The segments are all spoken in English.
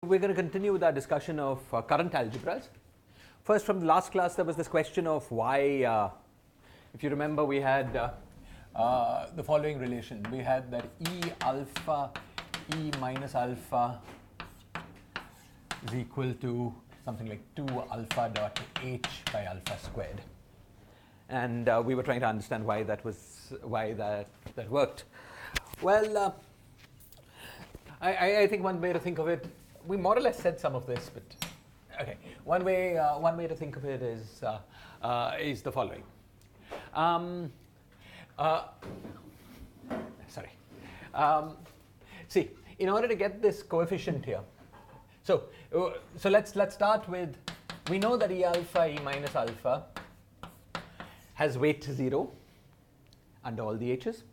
We're going to continue with our discussion of current algebras. First, from the last class, there was this question of why, if you remember, we had the following relation. We had that E alpha, E minus alpha is equal to something like 2 alpha dot H by alpha squared. And we were trying to understand why that worked. Well, I think one way to think of it, we more or less said some of this, but okay. One way to think of it is the following. See, in order to get this coefficient here, so let's start with, we know that E alpha, E minus alpha has weight 0 under all the h's,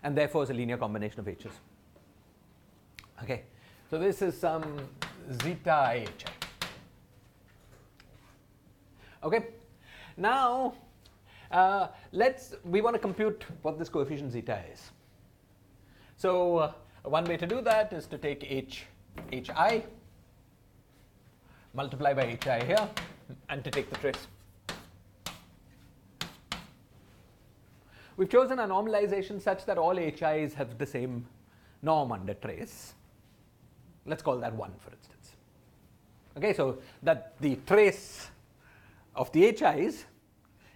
and therefore is a linear combination of h's. Okay, so this is some zeta I hi. Okay, now we want to compute what this coefficient zeta is. So one way to do that is to take hi, multiply by hi here, and to take the trace. We've chosen a normalization such that all hi's have the same norm under trace. Let's call that 1, for instance. Okay, so that the trace of the hi's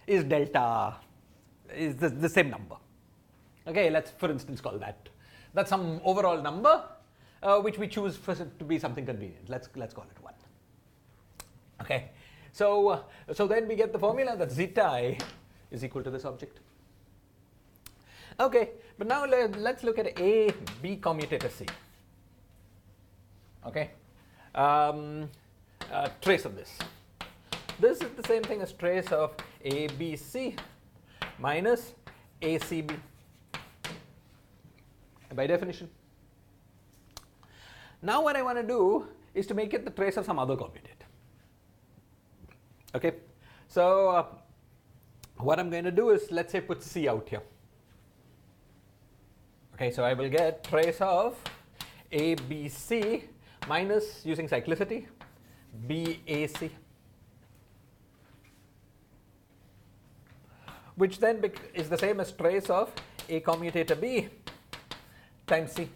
is delta, is the same number. Okay, let's for instance call that. That's some overall number which we choose for to be something convenient. Let's call it 1. Okay, so then we get the formula that zeta I is equal to this object. Okay, but now let's look at A, B commutator C. Okay, trace of this. This is the same thing as trace of ABC minus ACB by definition. Now what I want to do is to make it the trace of some other commutator. Okay, so what I'm going to do is, let's say, put C out here. Okay, so I will get trace of ABC minus, using cyclicity, BAC, which then is the same as trace of A commutator B times C.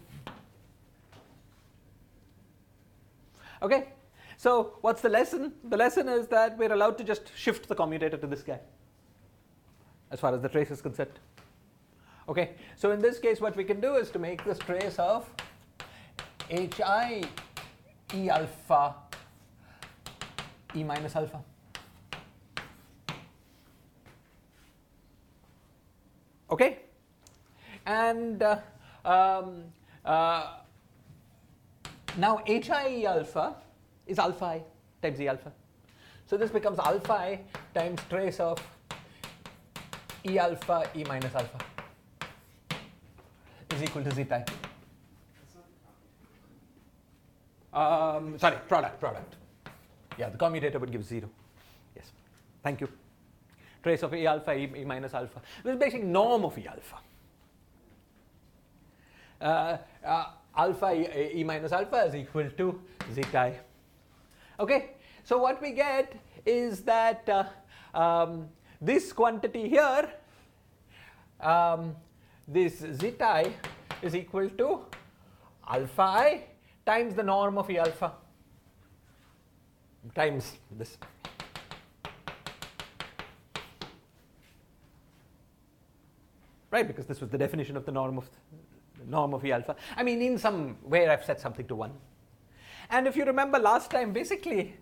Okay, so what's the lesson? The lesson is that we're allowed to just shift the commutator to this guy as far as the trace is concerned. Okay, so in this case what we can do is to make this trace of hi E alpha E minus alpha. Okay, and now hi E alpha is alpha I times E alpha. So this becomes alpha I times trace of E alpha E minus alpha is equal to zeta I. Sorry, product. Yeah, the commutator would give 0. Yes, thank you. Trace of E alpha, E minus alpha. This is basically norm of E alpha. Alpha E minus alpha is equal to zeta I. Okay, so what we get is that this quantity here, this zeta I is equal to alpha I times the norm of E alpha times this. Right, because this was the definition of the norm of E alpha. I mean, in some way I've set something to 1. And if you remember last time, basically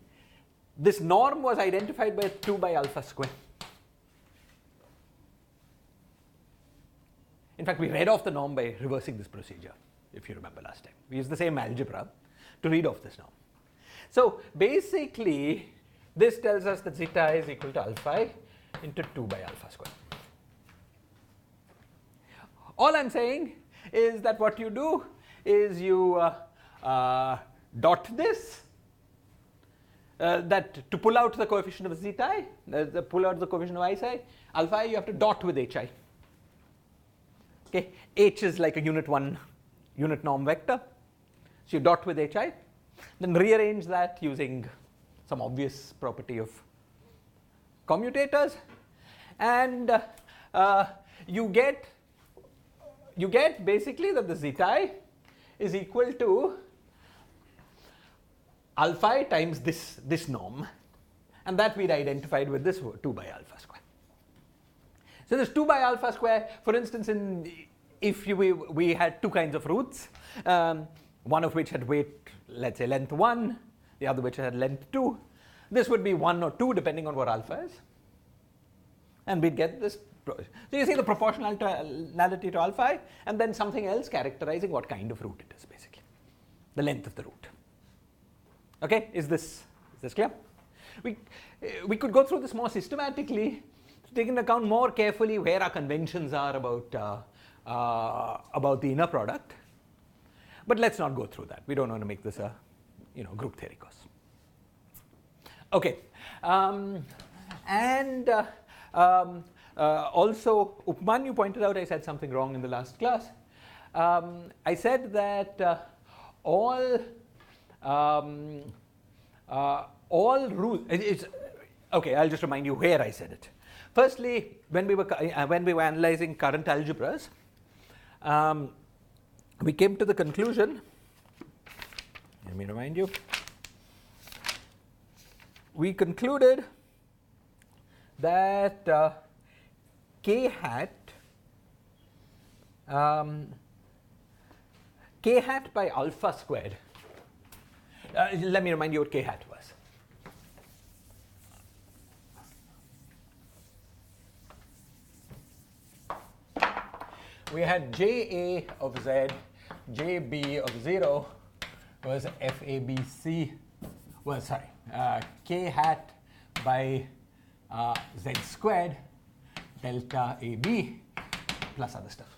this norm was identified by 2 by alpha square. In fact, we read off the norm by reversing this procedure, if you remember last time. We used the same algebra to read off this norm. So basically, this tells us that zeta I is equal to alpha I into 2 by alpha square. All I'm saying is that what you do is you dot this, that to pull out the coefficient of zeta I, pull out the coefficient of alpha I, you have to dot with hi. Okay, h is like a unit norm vector. So you dot with hi. Then rearrange that using some obvious property of commutators, and you get basically that the zeta I is equal to alpha I times this norm, and that we'd identified with this 2 by alpha square. So this 2 by alpha square, for instance, if we had two kinds of roots, one of which had weight, let's say length 1, the other which had length 2, this would be 1 or 2 depending on what alpha is, and we'd get this. So you see the proportionality to alpha I, and then something else characterizing what kind of root it is, basically the length of the root. Okay, is this clear? We could go through this more systematically, taking into account more carefully where our conventions are about the inner product. But let's not go through that. We don't want to make this a group theory course. Okay, also Upmanyu pointed out I said something wrong in the last class. I said that all rules. Okay, I'll just remind you where I said it. Firstly, when we were analyzing current algebras, we came to the conclusion. Let me remind you. We concluded that k hat by alpha squared. Let me remind you what k hat was. We had JA of Z, JB of 0 was FABC, was sorry, k hat by Z squared delta AB plus other stuff,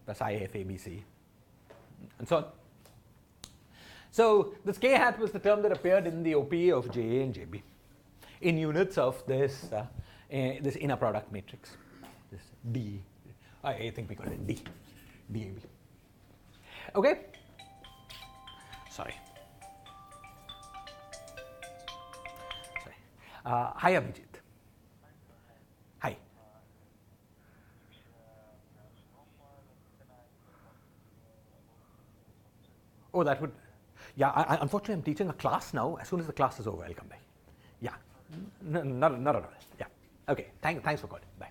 plus IFABC, and so on. So this k hat was the term that appeared in the OP of JA and JB in units of this inner product matrix, this D. I think we call it D, DAB. Okay? Sorry. Hi, Abhijit. Hi. Oh, that would. Yeah, unfortunately, I'm teaching a class now. As soon as the class is over, I'll come back. Yeah. Not at all. Yeah. Okay. Thanks for calling. Bye.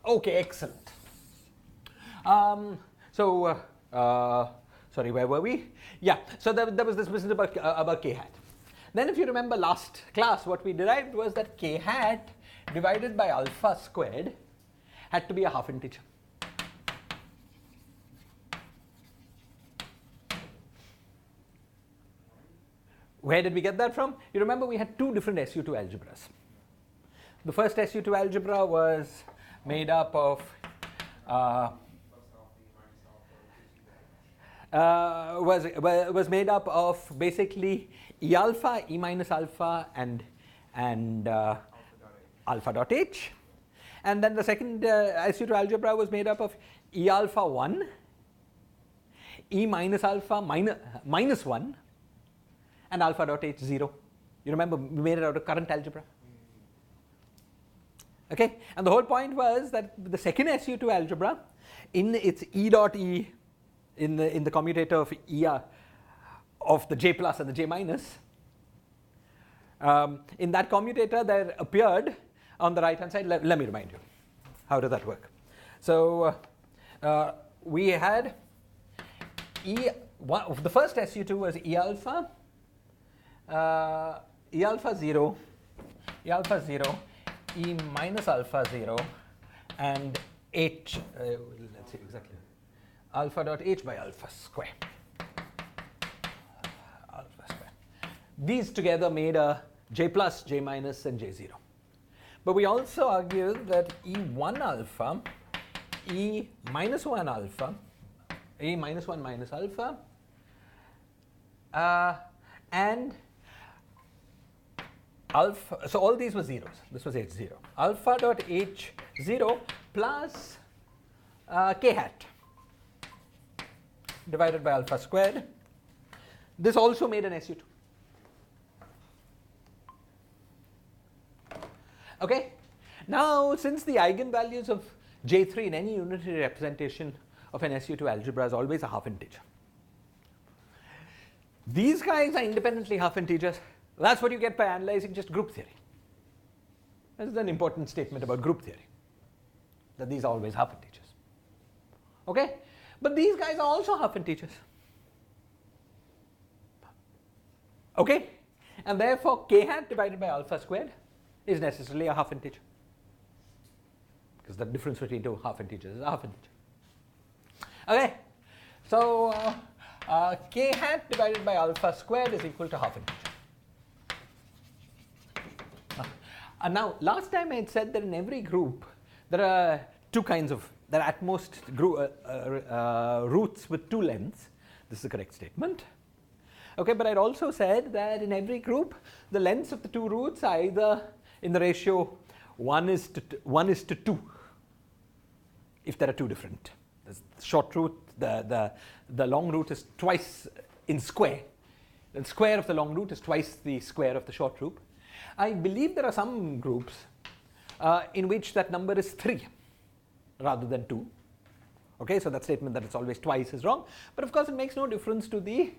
Okay, excellent. Sorry, where were we? Yeah, so there was this business about k hat. Then if you remember last class, what we derived was that k hat divided by alpha squared had to be a half integer. Where did we get that from? You remember we had two different SU2 algebras. The first SU2 algebra was made up of was made up of basically E alpha, E minus alpha, and alpha dot H, and then the second SU2 algebra was made up of E alpha 1, E minus alpha minus 1, and alpha dot H 0. You remember we made it out of current algebra. Okay, and the whole point was that the second SU2 algebra, in its E dot E, in the commutator of E of the J plus and the J minus, in that commutator there appeared on the right hand side. Let me remind you, how does that work? So we had the first SU2 was E alpha 0, E minus alpha 0, and H, let's see exactly, alpha dot H by alpha square. These together made a J plus, J minus, and J 0. But we also argued that E1 alpha, E minus 1 alpha, E minus 1 minus alpha, and alpha, so all these were zeros. This was H0. Alpha dot H0 plus k hat divided by alpha squared. This also made an SU2. Okay. Now, since the eigenvalues of J3 in any unitary representation of an SU2 algebra is always a half integer, these guys are independently half integers. That's what you get by analyzing just group theory. This is an important statement about group theory, that these are always half integers. Okay? But these guys are also half integers. Okay? And therefore, k hat divided by alpha squared is necessarily a half integer, because the difference between two half integers is a half integer. Okay? So, k hat divided by alpha squared is equal to half integer. Now, last time I had said that in every group there are two kinds of, there are at most roots with two lengths. This is the correct statement. Okay, but I had also said that in every group the lengths of the two roots are either in the ratio 1 is to 2, if there are two different. The short root, the long root is twice in square. The square of the long root is twice the square of the short root. I believe there are some groups in which that number is 3 rather than 2. Okay, so that statement that it's always twice is wrong. But of course, it makes no difference to the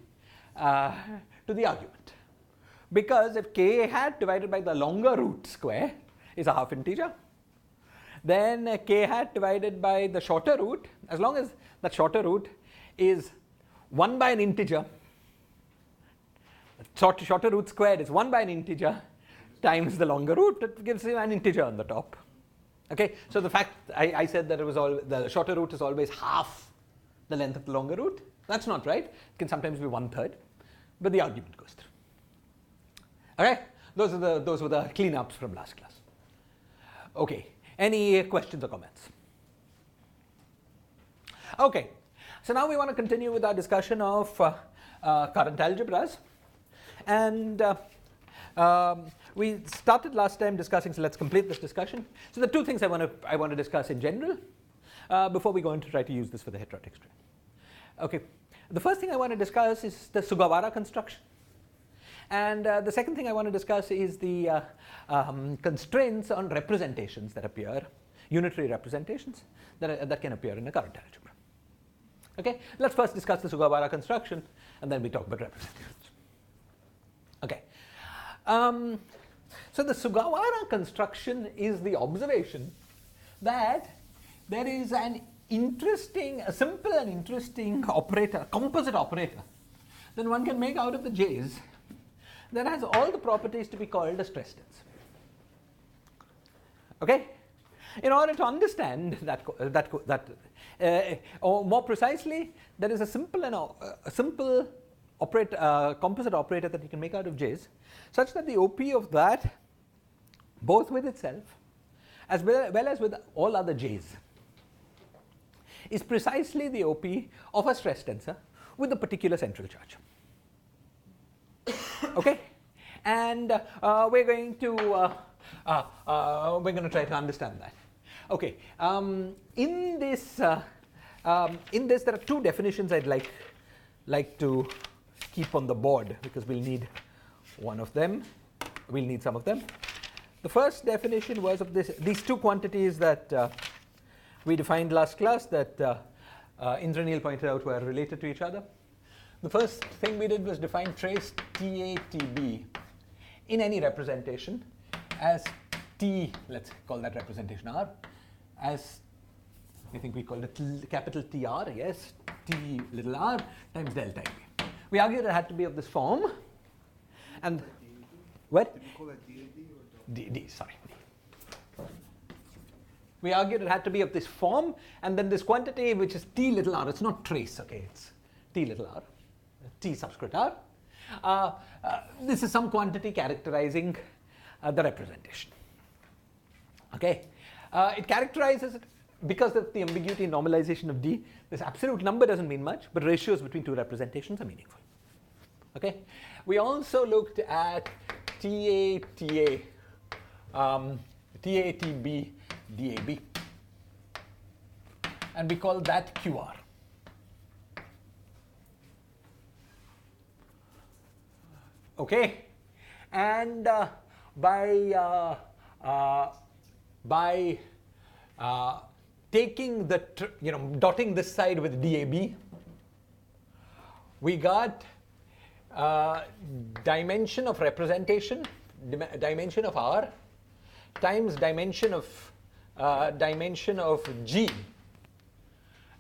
argument, because if k hat divided by the longer root square is a half integer, then k hat divided by the shorter root, as long as that shorter root is 1 by an integer, shorter root squared is 1 by an integer times the longer root, it gives you an integer on the top. Okay, so the fact I said that it was the shorter root is always half the length of the longer root, that's not right. It can sometimes be 1/3, but the argument goes through. Okay, those were the cleanups from last class. Okay, any questions or comments? Okay, so now we want to continue with our discussion of current algebras, and we started last time discussing, so let's complete this discussion. So the two things I want to discuss in general before we go on to try to use this for the heterotic string. Okay, the first thing I want to discuss is the Sugawara construction, and the second thing I want to discuss is the constraints on representations that appear, unitary representations that can appear in a current algebra. Okay, let's first discuss the Sugawara construction, and then we talk about representations. Okay. So the Sugawara construction is the observation that there is a simple and interesting operator, composite operator, that one can make out of the J's that has all the properties to be called a stress tensor. Okay? In order to understand or more precisely, there is a simple composite operator that you can make out of J's, such that the OP of that, both with itself as well as with all other J's, is precisely the OP of a stress tensor with a particular central charge. Okay, and we're going to try to understand that. Okay, in this there are two definitions I'd like to keep on the board, because we'll need one of them. We'll need some of them. The first definition was of these two quantities that we defined last class that Indranil pointed out were related to each other. The first thing we did was define trace TA TB in any representation as T, let's call that representation R, as I think we called it capital TR, yes, T little r times delta AB. We argued it had to be of this form, and what? Did you call that D, sorry. We argued it had to be of this form, and then this quantity which is T little r, it's not trace, okay, it's T little r, T subscript r. This is some quantity characterizing the representation. Okay, it characterizes it because of the ambiguity and normalization of D. This absolute number doesn't mean much, but ratios between two representations are meaningful. Okay, we also looked at TA TB DAB and we call that QR. Okay, and by taking the dotting this side with DAB, we got dimension of representation, dimension of R, times dimension of G.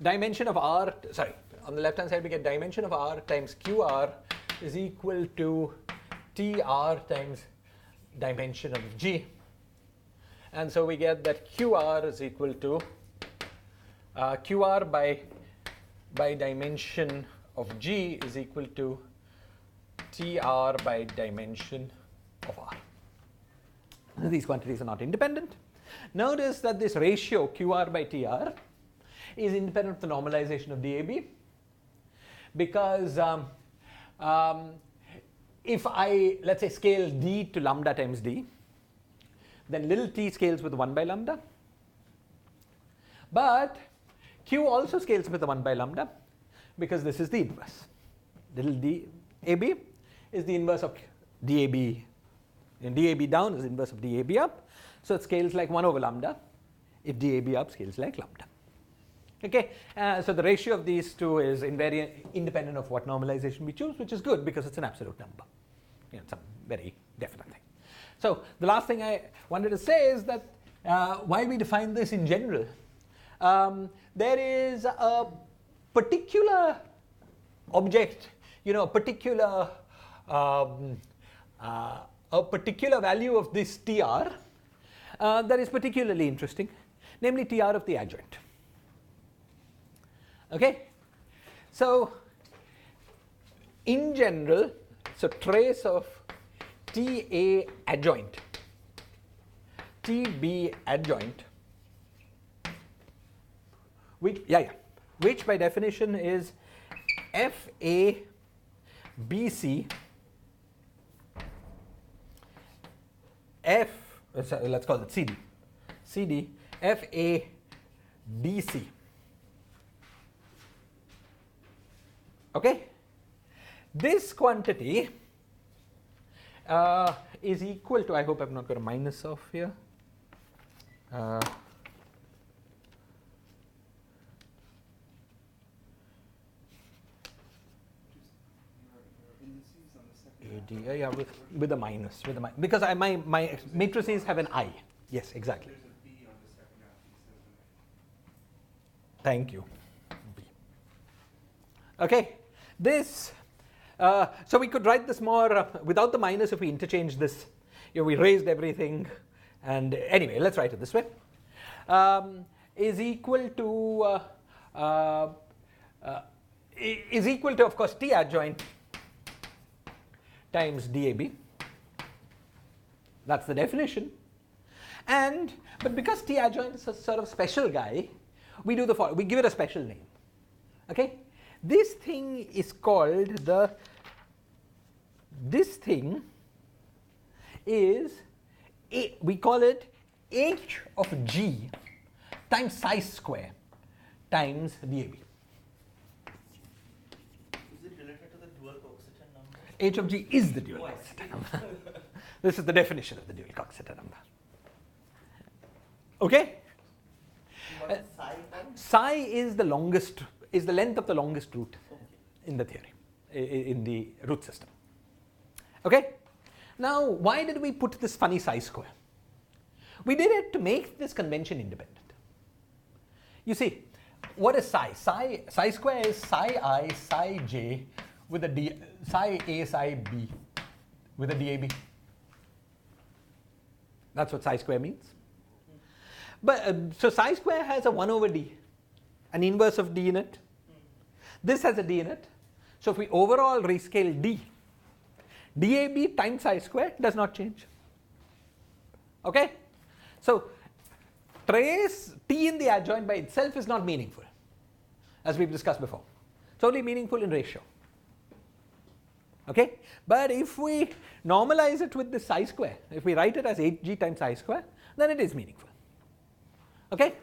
Dimension of R, sorry, on the left hand side we get dimension of R times QR is equal to TR times dimension of G. And so we get that QR is equal to QR by dimension of G is equal to TR by dimension of R. These quantities are not independent. Notice that this ratio QR by TR is independent of the normalization of DAB, because if I, let's say, scale D to lambda times D, then little t scales with 1 by lambda. But Q also scales with the 1 by lambda, because this is the inverse. Little DAB is the inverse of DAB. And DAB down is the inverse of DAB up. So it scales like 1 over lambda. If DAB up scales like lambda. Okay, so the ratio of these two is independent of what normalization we choose, which is good because it's an absolute number. It's a very definite thing. So the last thing I wanted to say is that while we define this in general, there is a particular object, a particular value of this TR that is particularly interesting, namely TR of the adjoint. Okay, so in general, so trace of TA adjoint, TB adjoint, which by definition is FABC let's call it CD FABC. Okay, this quantity is equal to, I hope I've not got a minus off here. Yeah, with a minus, because my matrices have an I. Yes, exactly. Thank you. Okay, this, so we could write this more without the minus if we interchange this. We raised everything, and anyway, let's write it this way. Is equal to, of course, T adjoint times DAB. That's the definition. But because T adjoint is a sort of special guy, we do the following. We give it a special name. Okay? This thing is called we call it H of G times psi square times DAB. Is it related to the dual Coxeter number? H of G is the dual Coxeter number. This is the definition of the dual Coxeter number. Okay? Psi is the longest, is the length of the longest root in the theory, in the root system. Okay? Now, why did we put this funny psi square? We did it to make this convention independent. You see, what is psi? Psi square is psi I, psi j with a psi a, psi b with a DAB. That's what psi square means. But so psi square has a 1 over d, an inverse of d in it. This has a d in it. So if we overall rescale d, DAB times psi square does not change. Okay? So trace t in the adjoint by itself is not meaningful, as we've discussed before. It's only meaningful in ratio. Okay? But if we normalize it with the psi square, if we write it as 8g times psi square, then it is meaningful. Okay?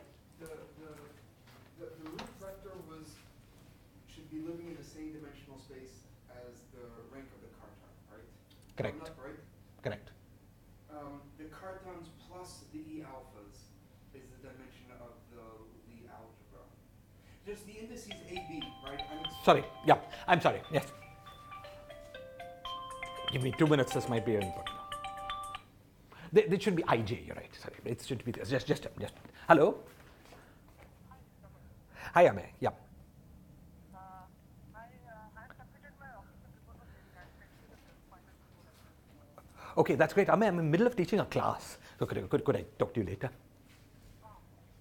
The dimensional space as the rank of the carton, right? Correct. Right? Correct. The cartons plus the E alphas is the dimension of the Lie algebra. Just the indices A, B, right? Sorry. Yeah. I'm sorry. Yes. Give me 2 minutes. This might be very important. It should be IJ. You're right. Sorry. It should be this. Just. Hello. Hi, Ame. Yeah. Okay, that's great. I'm in the middle of teaching a class. So could I talk to you later?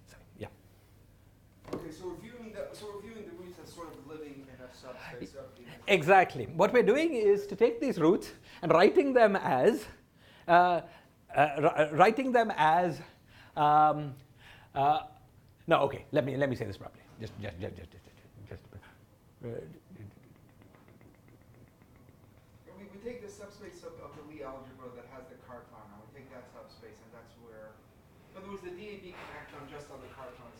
Sorry. Yeah. Okay, so reviewing the roots as sort of living in a subspace of the image. Exactly. What we're doing is to take these roots and writing them as no. Okay. Let me say this properly. Just. We take the subspace of the Lie algebra that has the carton, and we take that subspace, and that's where. In other words, the DAB can act on just on the carton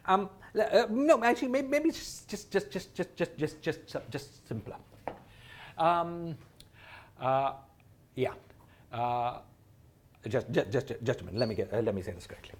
sub-algebra. No, actually, maybe it's just simpler. Yeah. Just a minute. Let me say this correctly.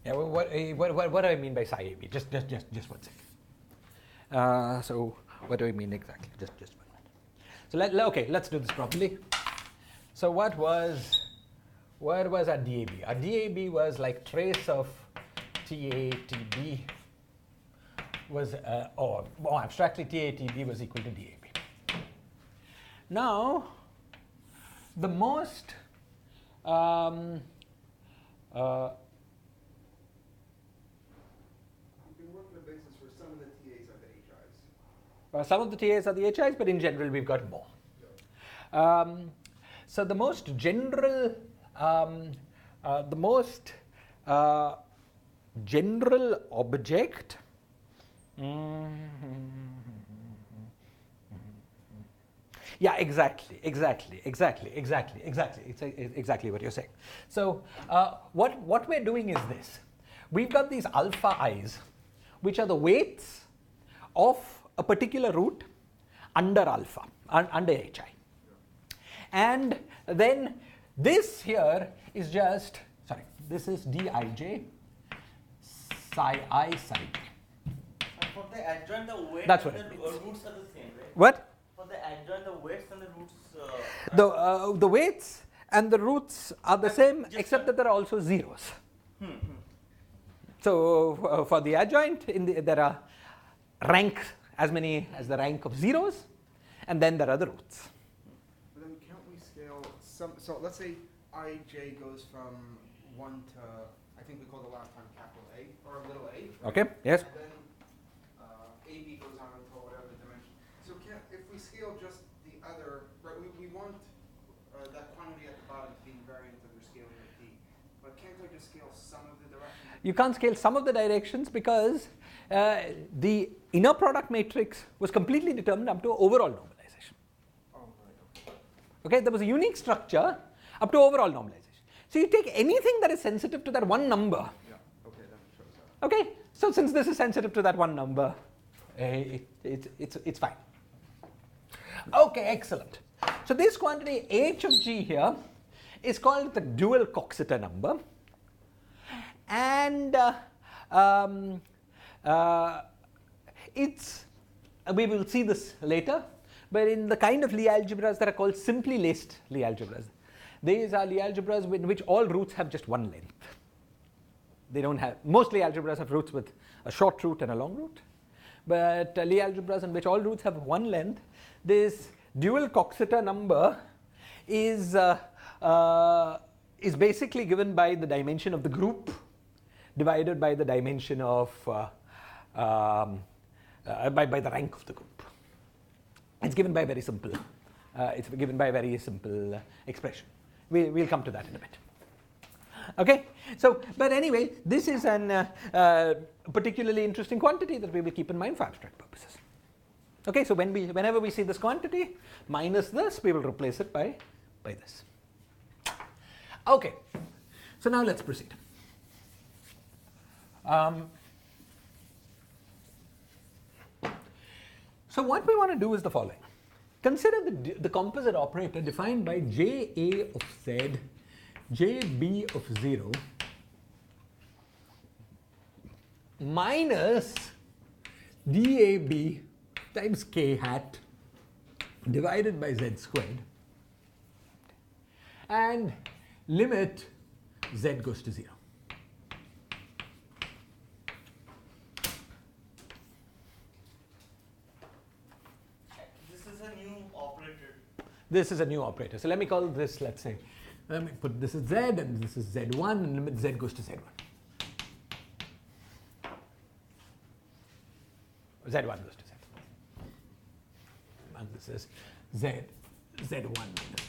Yeah, what do I mean by psi AB? Just 1 second. So what do I mean exactly? Just 1 minute. So let's do this properly. So what was our DAB? Our DAB was like trace of TA TB was abstractly TA TB was equal to DAB. Now the most some of the TAs are the HIs, but in general we've got more. So the most general, general object. Yeah, exactly. It's exactly what you're saying. So what we're doing is this: we've got these alpha i's, which are the weights of a particular root under alpha, under hi. And then this here is just, this is dij psi I psi b. For the adjoint, the weights That's what and it the means. roots are the same, right? What? For the adjoint, the weights and the roots. The weights and the roots are the same, except that there are also zeros. So for the adjoint, there are ranks as many as the rank of zeros, and then there are the roots. But then can't we scale some? So let's say ij goes from 1 to, I think we called the last time capital A or little a. Right? Okay. Yes. And then ab goes on until whatever dimension. So if we scale just the other, right? We want that quantity at the bottom to be invariant of the scaling of d. But can't I just scale some of the directions? You can't scale some of the directions because the inner product matrix was completely determined up to overall normalization. Oh, right. Okay, there was a unique structure up to overall normalization. So you take anything that is sensitive to that one number. Yeah. Okay, that shows that. Okay, so since this is sensitive to that one number, it's fine. Okay, excellent. So this quantity h of g here is called the dual Coxeter number, and we will see this later, but in the kind of Lie algebras that are called simply laced Lie algebras, these are Lie algebras in which all roots have just one length. They don't have, most Lie algebras have roots with a short root and a long root, but Lie algebras in which all roots have one length, this dual Coxeter number is is basically given by the dimension of the group divided by the dimension of by the rank of the group. It's given by a very simple expression. We'll come to that in a bit. Okay, so but anyway, this is an particularly interesting quantity that we will keep in mind for abstract purposes. Okay, so whenever we see this quantity minus this, we will replace it by this. Okay, so now let's proceed. So what we want to do is the following. Consider the composite operator defined by JA of Z, JB of 0 minus DAB times K hat divided by Z squared, and limit Z goes to 0. This is a new operator. So let me call this, let's say, let me put this is Z and this is Z1 and limit Z goes to Z1. Z1 goes to Z1. And this is Z1 minus.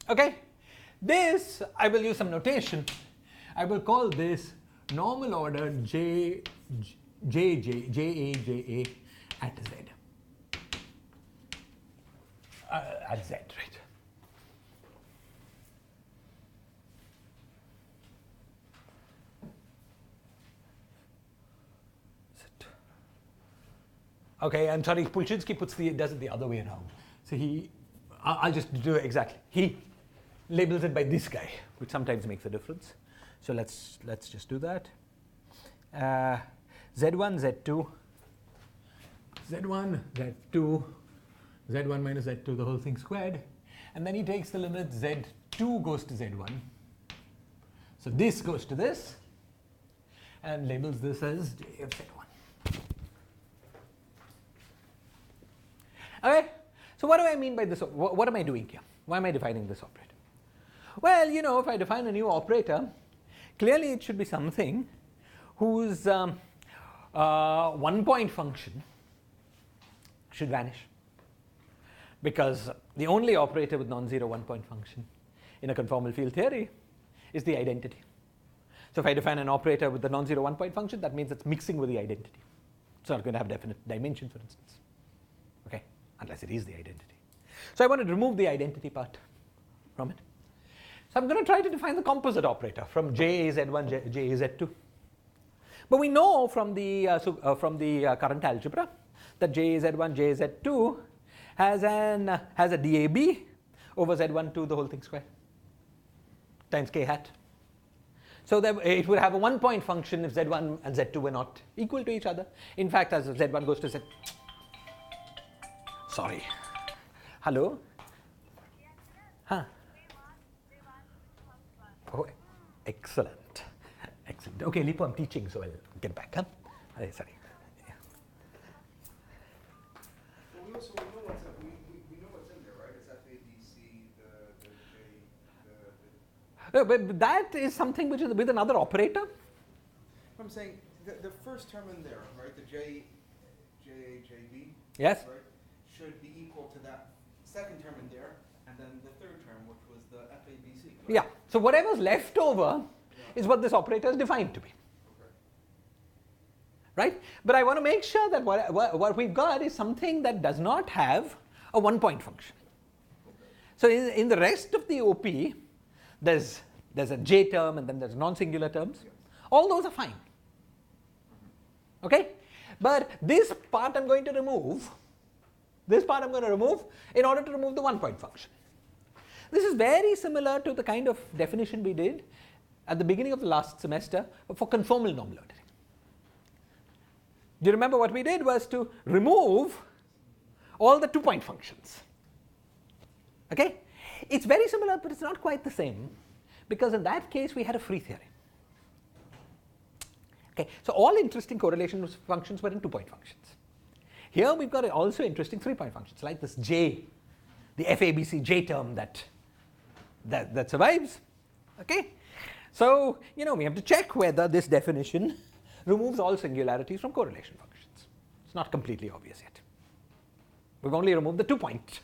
Okay, this I will use some notation. I will call this normal order JA at Z. At Z, right? Okay, I'm sorry, Pulchinski does it the other way around. So I'll just do it exactly. He labels it by this guy, which sometimes makes a difference. So let's just do that. Z1, Z2, Z1, Z2, Z1 minus Z2, the whole thing squared. And then he takes the limit Z2 goes to Z1. So this goes to this and labels this as J of Z1. Okay, so what do I mean by this? What am I doing here? Why am I defining this operator? Well, you know, if I define a new operator, clearly it should be something whose 1-point function should vanish, because the only operator with non-zero 1-point function in a conformal field theory is the identity. So if I define an operator with the non-zero 1-point function, that means it's mixing with the identity. It's not going to have definite dimension, for instance. Okay, unless it is the identity. So I want to remove the identity part from it. So I'm going to try to define the composite operator from JAZ1, JAZ2. But we know from the current algebra that JAZ1, JAZ2 has a DAB over Z12 the whole thing square times K hat. So that it would have a 1-point function if Z1 and Z2 were not equal to each other. In fact, as Z1 goes to Z. Sorry. Hello? Huh? Oh, excellent. Excellent. Okay, Lipo, I'm teaching, so I'll get back. Huh? Sorry. Yeah. Well, we know what's in there, right? It's FABC, the J, But that is something which is with another operator. I'm saying the first term in there, right? The JB. Yes. Right, should be equal to that second term in there, and then the third term, which was the FABC. Right? Yeah. So whatever's left over is what this operator is defined to be. Okay. Right? But I want to make sure that what we've got is something that does not have a 1-point function. Okay. So in the rest of the OP, there's a J term and then there's non-singular terms. Yes. All those are fine. Okay? But this part I'm going to remove. This part I'm going to remove in order to remove the 1-point function. This is very similar to the kind of definition we did at the beginning of the last semester for conformal normal ordering. Do you remember what we did was to remove all the 2-point functions? Okay? It's very similar, but it's not quite the same, because in that case we had a free theory. Okay, so all interesting correlation functions were in 2-point functions. Here we've got also interesting 3-point functions like this j, the FABC j term that survives. Okay, so we have to check whether this definition removes all singularities from correlation functions. It's not completely obvious yet. We've only removed the 2-point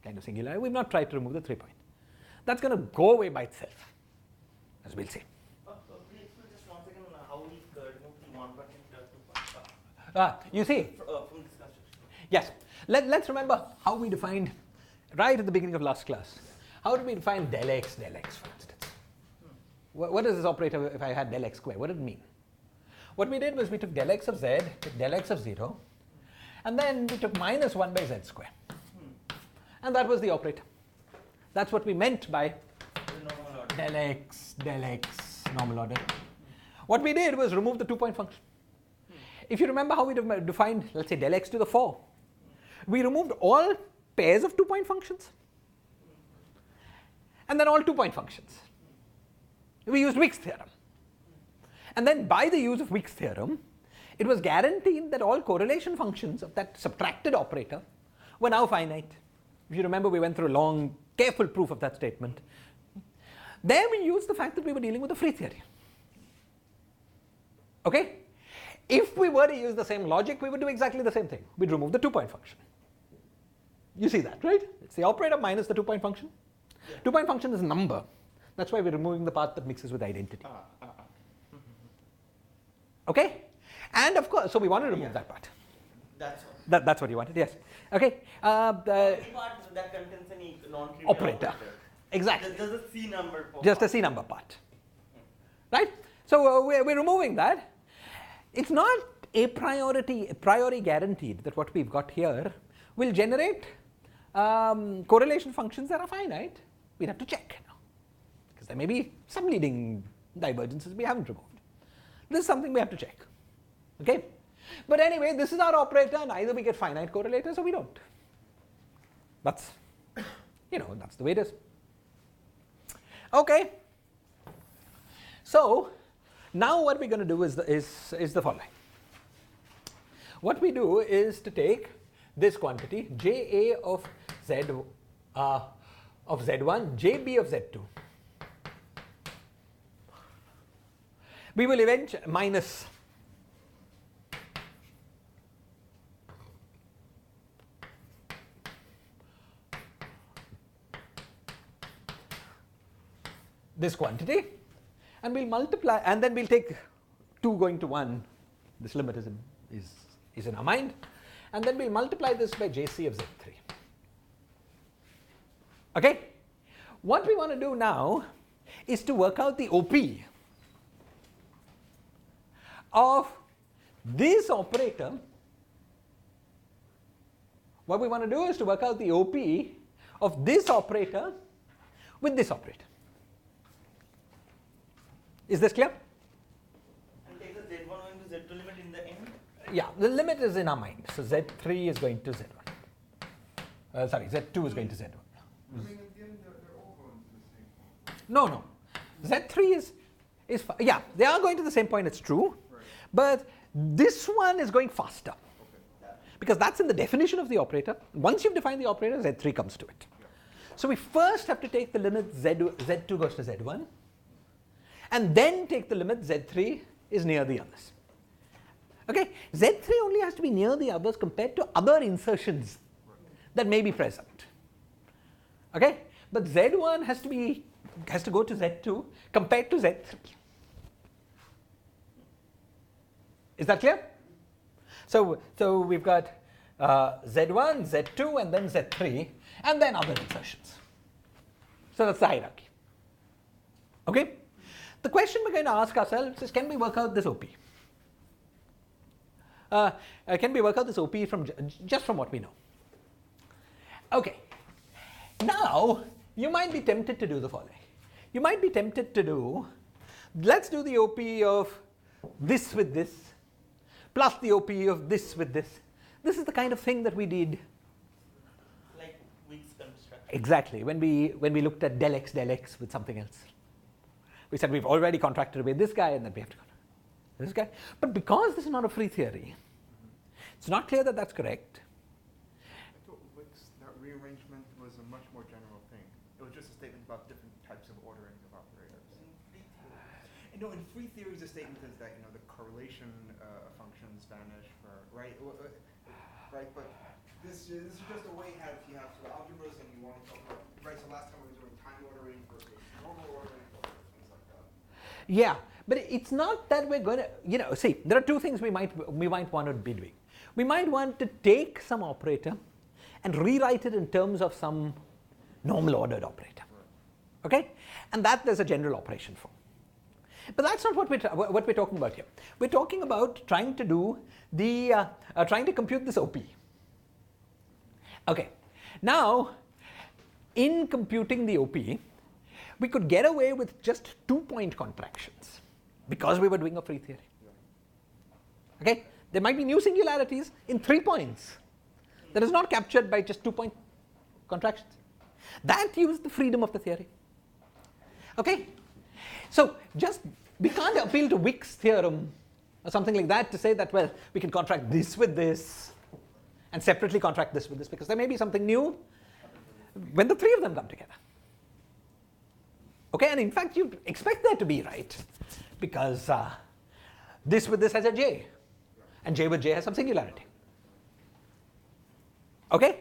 kind of singularity. We've not tried to remove the 3-point. That's going to go away by itself, as we'll see. Please just one second how we remove the 1 point and 2 point. You see, From this construction. yes. Let's remember how we defined right at the beginning of last class. How did we define del x, for instance? What is this operator if I had del x square? What did it mean? What we did was we took del x of z, took del x of 0, and then we took minus 1 by z square. And that was the operator. That's what we meant by del x, normal order. What we did was remove the 2-point function. If you remember how we defined, let's say, del x to the 4, we removed all pairs of 2-point functions and then all 2-point functions. We used Wick's theorem. And then by the use of Wick's theorem, it was guaranteed that all correlation functions of that subtracted operator were now finite. If you remember, we went through a long, careful proof of that statement. There we used the fact that we were dealing with a free theory. Okay? If we were to use the same logic, we would do exactly the same thing. We'd remove the 2-point function. You see that, right? It's the operator minus the 2-point function. 2-point function is a number. That's why we're removing the part that mixes with identity. Okay? And of course, so we want to remove that part. That's all. That's what you wanted, yes. Okay. Any part that contains any non-trivial Operator. Exactly. There's a C number. Just a C number part. Right? So we're removing that. It's not a priori guaranteed that what we've got here will generate correlation functions that are finite. We'd have to check now, because there may be some leading divergences we haven't removed. This is something we have to check. Okay? But anyway, this is our operator, and either we get finite correlators or we don't. That's, that's the way it is. Okay. So now what we're going to do is the following. What we do is to take this quantity Ja of z1, Jb of z2. We will eventually minus this quantity, and we'll multiply, and then we'll take 2 going to 1. This limit is in our mind, and then we'll multiply this by Jc of z3. Okay? What we want to do now is to work out the OP of this operator. What we want to do is to work out the OP of this operator with this operator. Is this clear? And take the z1 going to z2 limit in the end? Yeah, the limit is in our mind. So z3 is going to z1. Sorry, z2 is going to z1. I mean, at the end, they're all going to the same point. No. Z3 is yeah, they are going to the same point, it's true. Right. But this one is going faster. Okay. Because that's in the definition of the operator. Once you've defined the operator, z3 comes to it. Yeah. So we first have to take the limit z2 goes to z1, and then take the limit z3 is near the others. Okay, z3 only has to be near the others compared to other insertions that may be present. Okay, but z1 has to go to z2 compared to z3. Is that clear? So we've got z1, z2, and then z3, and then other insertions. So that's the hierarchy. Okay? The question we're going to ask ourselves is, can we work out this OP? Can we work out this OP just from what we know? Okay. Now, you might be tempted to do the following. You might be tempted to do, let's do the OP of this with this, plus the OP of this with this. This is the kind of thing that we did. Like Wick's construction. Exactly, when we looked at del x with something else. We said we've already contracted away this guy, and then we have to contract this guy. But because this is not a free theory, It's not clear that that's correct. I thought that rearrangement was a much more general thing. It was just a statement about different types of ordering of operators. No, in free theories, the statement is that the correlation functions vanish for right, right. But this is just a way how if you have algebras and you want to talk about right. So last time we were doing time ordering versus normal ordering or things like that. Yeah, but it's not that we're going to, see, there are two things we might want to be doing. We might want to take some operator and rewrite it in terms of some normal ordered operator. Okay? And that there's a general operation for. But that's not what we're talking about here. We're talking about trying to do the, trying to compute this OP. Okay. Now, in computing the OP, we could get away with just 2-point contractions because we were doing a free theory. Okay? There might be new singularities in 3 points that is not captured by just 2-point contractions. That used the freedom of the theory. Okay? So we can't appeal to Wick's theorem or something like that to say that, well, we can contract this with this and separately contract this with this, because there may be something new when the three of them come together. Okay, and in fact, you expect that to be right, because this with this has a j, and j with j has some singularity. Okay?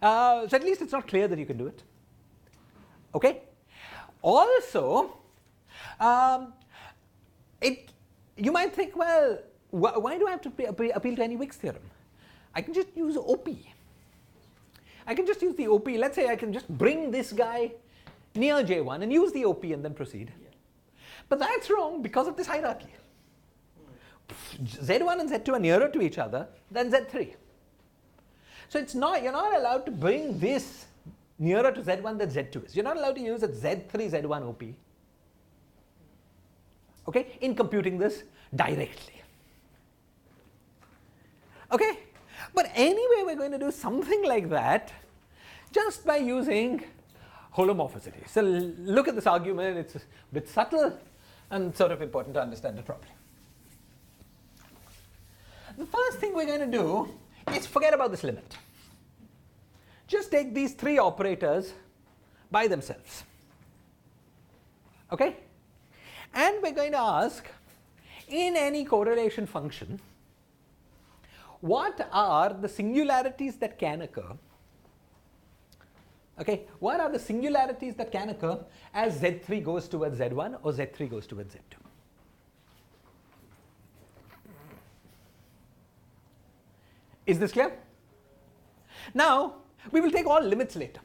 So at least it's not clear that you can do it. Okay? Also, you might think, well, why do I have to appeal to any Wick's theorem? I can just use OP. I can just use the OP. Let's say I can just bring this guy near J1 and use the OP and then proceed. Yeah. But that's wrong because of this hierarchy. Z1 and Z2 are nearer to each other than Z3. So you're not allowed to bring this nearer to Z1 than Z2 is. You're not allowed to use a Z3, Z1 OP. Okay, in computing this directly. Okay, but anyway, we're going to do something like that just by using holomorphicity. So look at this argument, it's a bit subtle and sort of important to understand it properly. The first thing we're going to do is forget about this limit. Just take these three operators by themselves. Okay? And we're going to ask, in any correlation function, what are the singularities that can occur? Okay, what are the singularities that can occur as Z3 goes towards Z1 or Z3 goes towards Z2? Is this clear? Now, we will take all limits later.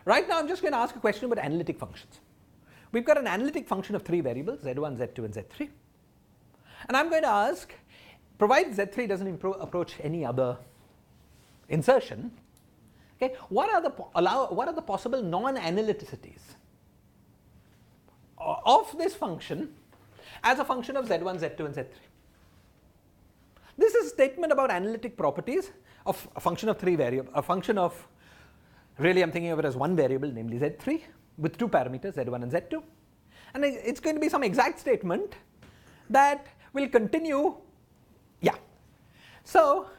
Right now, I'm just going to ask a question about analytic functions. We've got an analytic function of 3 variables, Z1, Z2, and Z3. And I'm going to ask, provided Z3 doesn't approach any other insertion, okay, what are the possible non-analyticities of this function as a function of Z1, Z2, and Z3? This is a statement about analytic properties of a function of 3 variables, a function of, really I'm thinking of it as one variable, namely Z3, with 2 parameters, Z1 and Z2. And it's going to be some exact statement that will continue, yeah. So,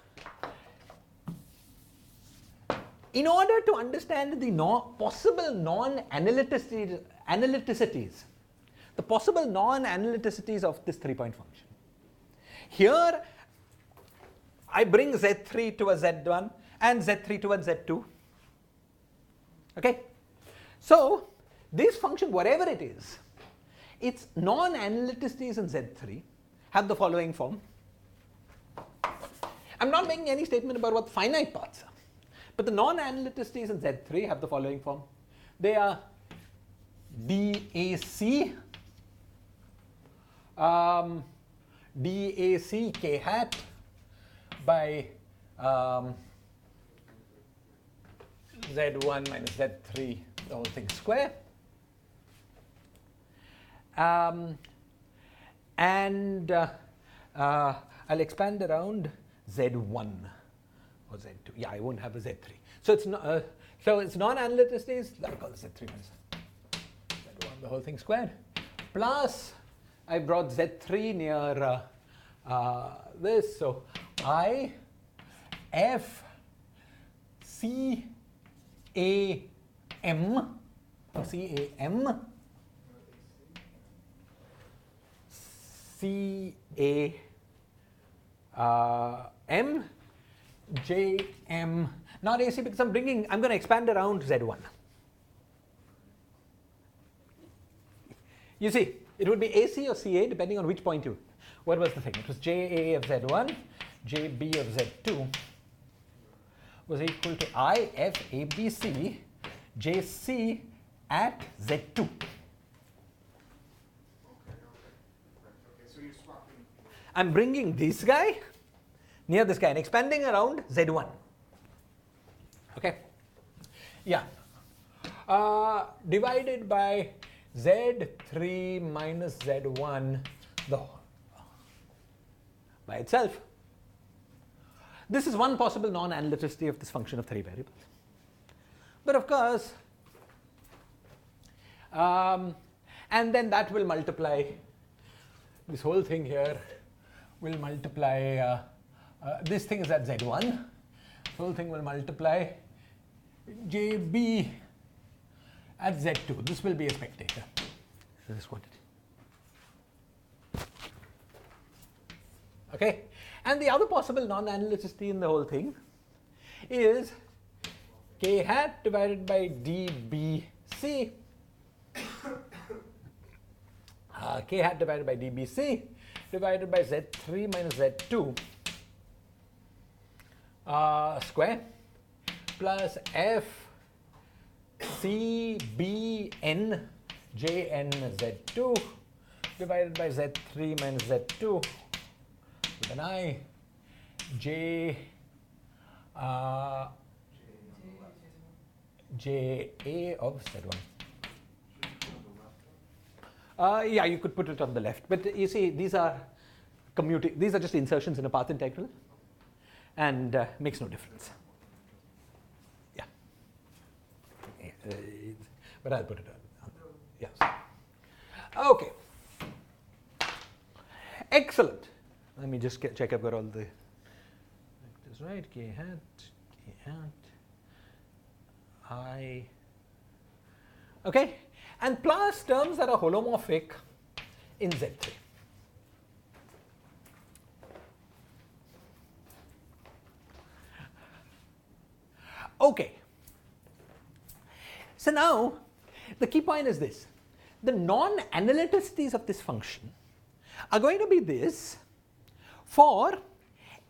in order to understand the possible non-analyticities, the possible non-analyticities of this 3-point function, here I bring Z3 to a Z1 and Z3 to a Z2. Okay? So, this function, whatever it is, its non-analyticities in Z3 have the following form. I'm not making any statement about what finite parts are, but the non-analyticities in Z3 have the following form. They are DAC, DAC k hat by Z1 minus Z3, the whole thing square. And I'll expand around Z1 or Z2. Yeah, I won't have a Z3. So it's non-analyticities, I'll call this Z3 minus Z1, the whole thing squared, plus I brought Z3 near this. So I F C A M C A M C A M J M, not AC because I'm going to expand around Z1. You see, it would be AC or CA depending on which point you. What was the thing? It was JA of Z1, JB of Z2 was equal to IFABC JC at Z2. Okay, so you're swapping. I'm bringing this guy near this guy and expanding around Z1. Okay? Yeah. Divided by Z3 minus Z1 by itself. This is one possible non-analyticity of this function of 3 variables. But of course, and then that will multiply, this whole thing here will multiply, this thing is at Z1, this whole thing will multiply JB at Z2. This will be a spectator. This quantity. Okay, and the other possible non-analyticity in the whole thing is K hat divided by DBC, K hat divided by DBC divided by Z3 minus Z2 square plus F C B N J N Z2 divided by Z3 minus Z2 with an I J J A of Z1. Yeah, you could put it on the left, but you see these are commuting. These are just insertions in a path integral, and makes no difference. Yeah, but I'll put it on. Yes. Okay. Excellent. Let me just check I've got all the vectors right. K hat, I. Okay, and plus terms that are holomorphic in Z3. Okay. So now the key point is this. The non-analyticities of this function are going to be this for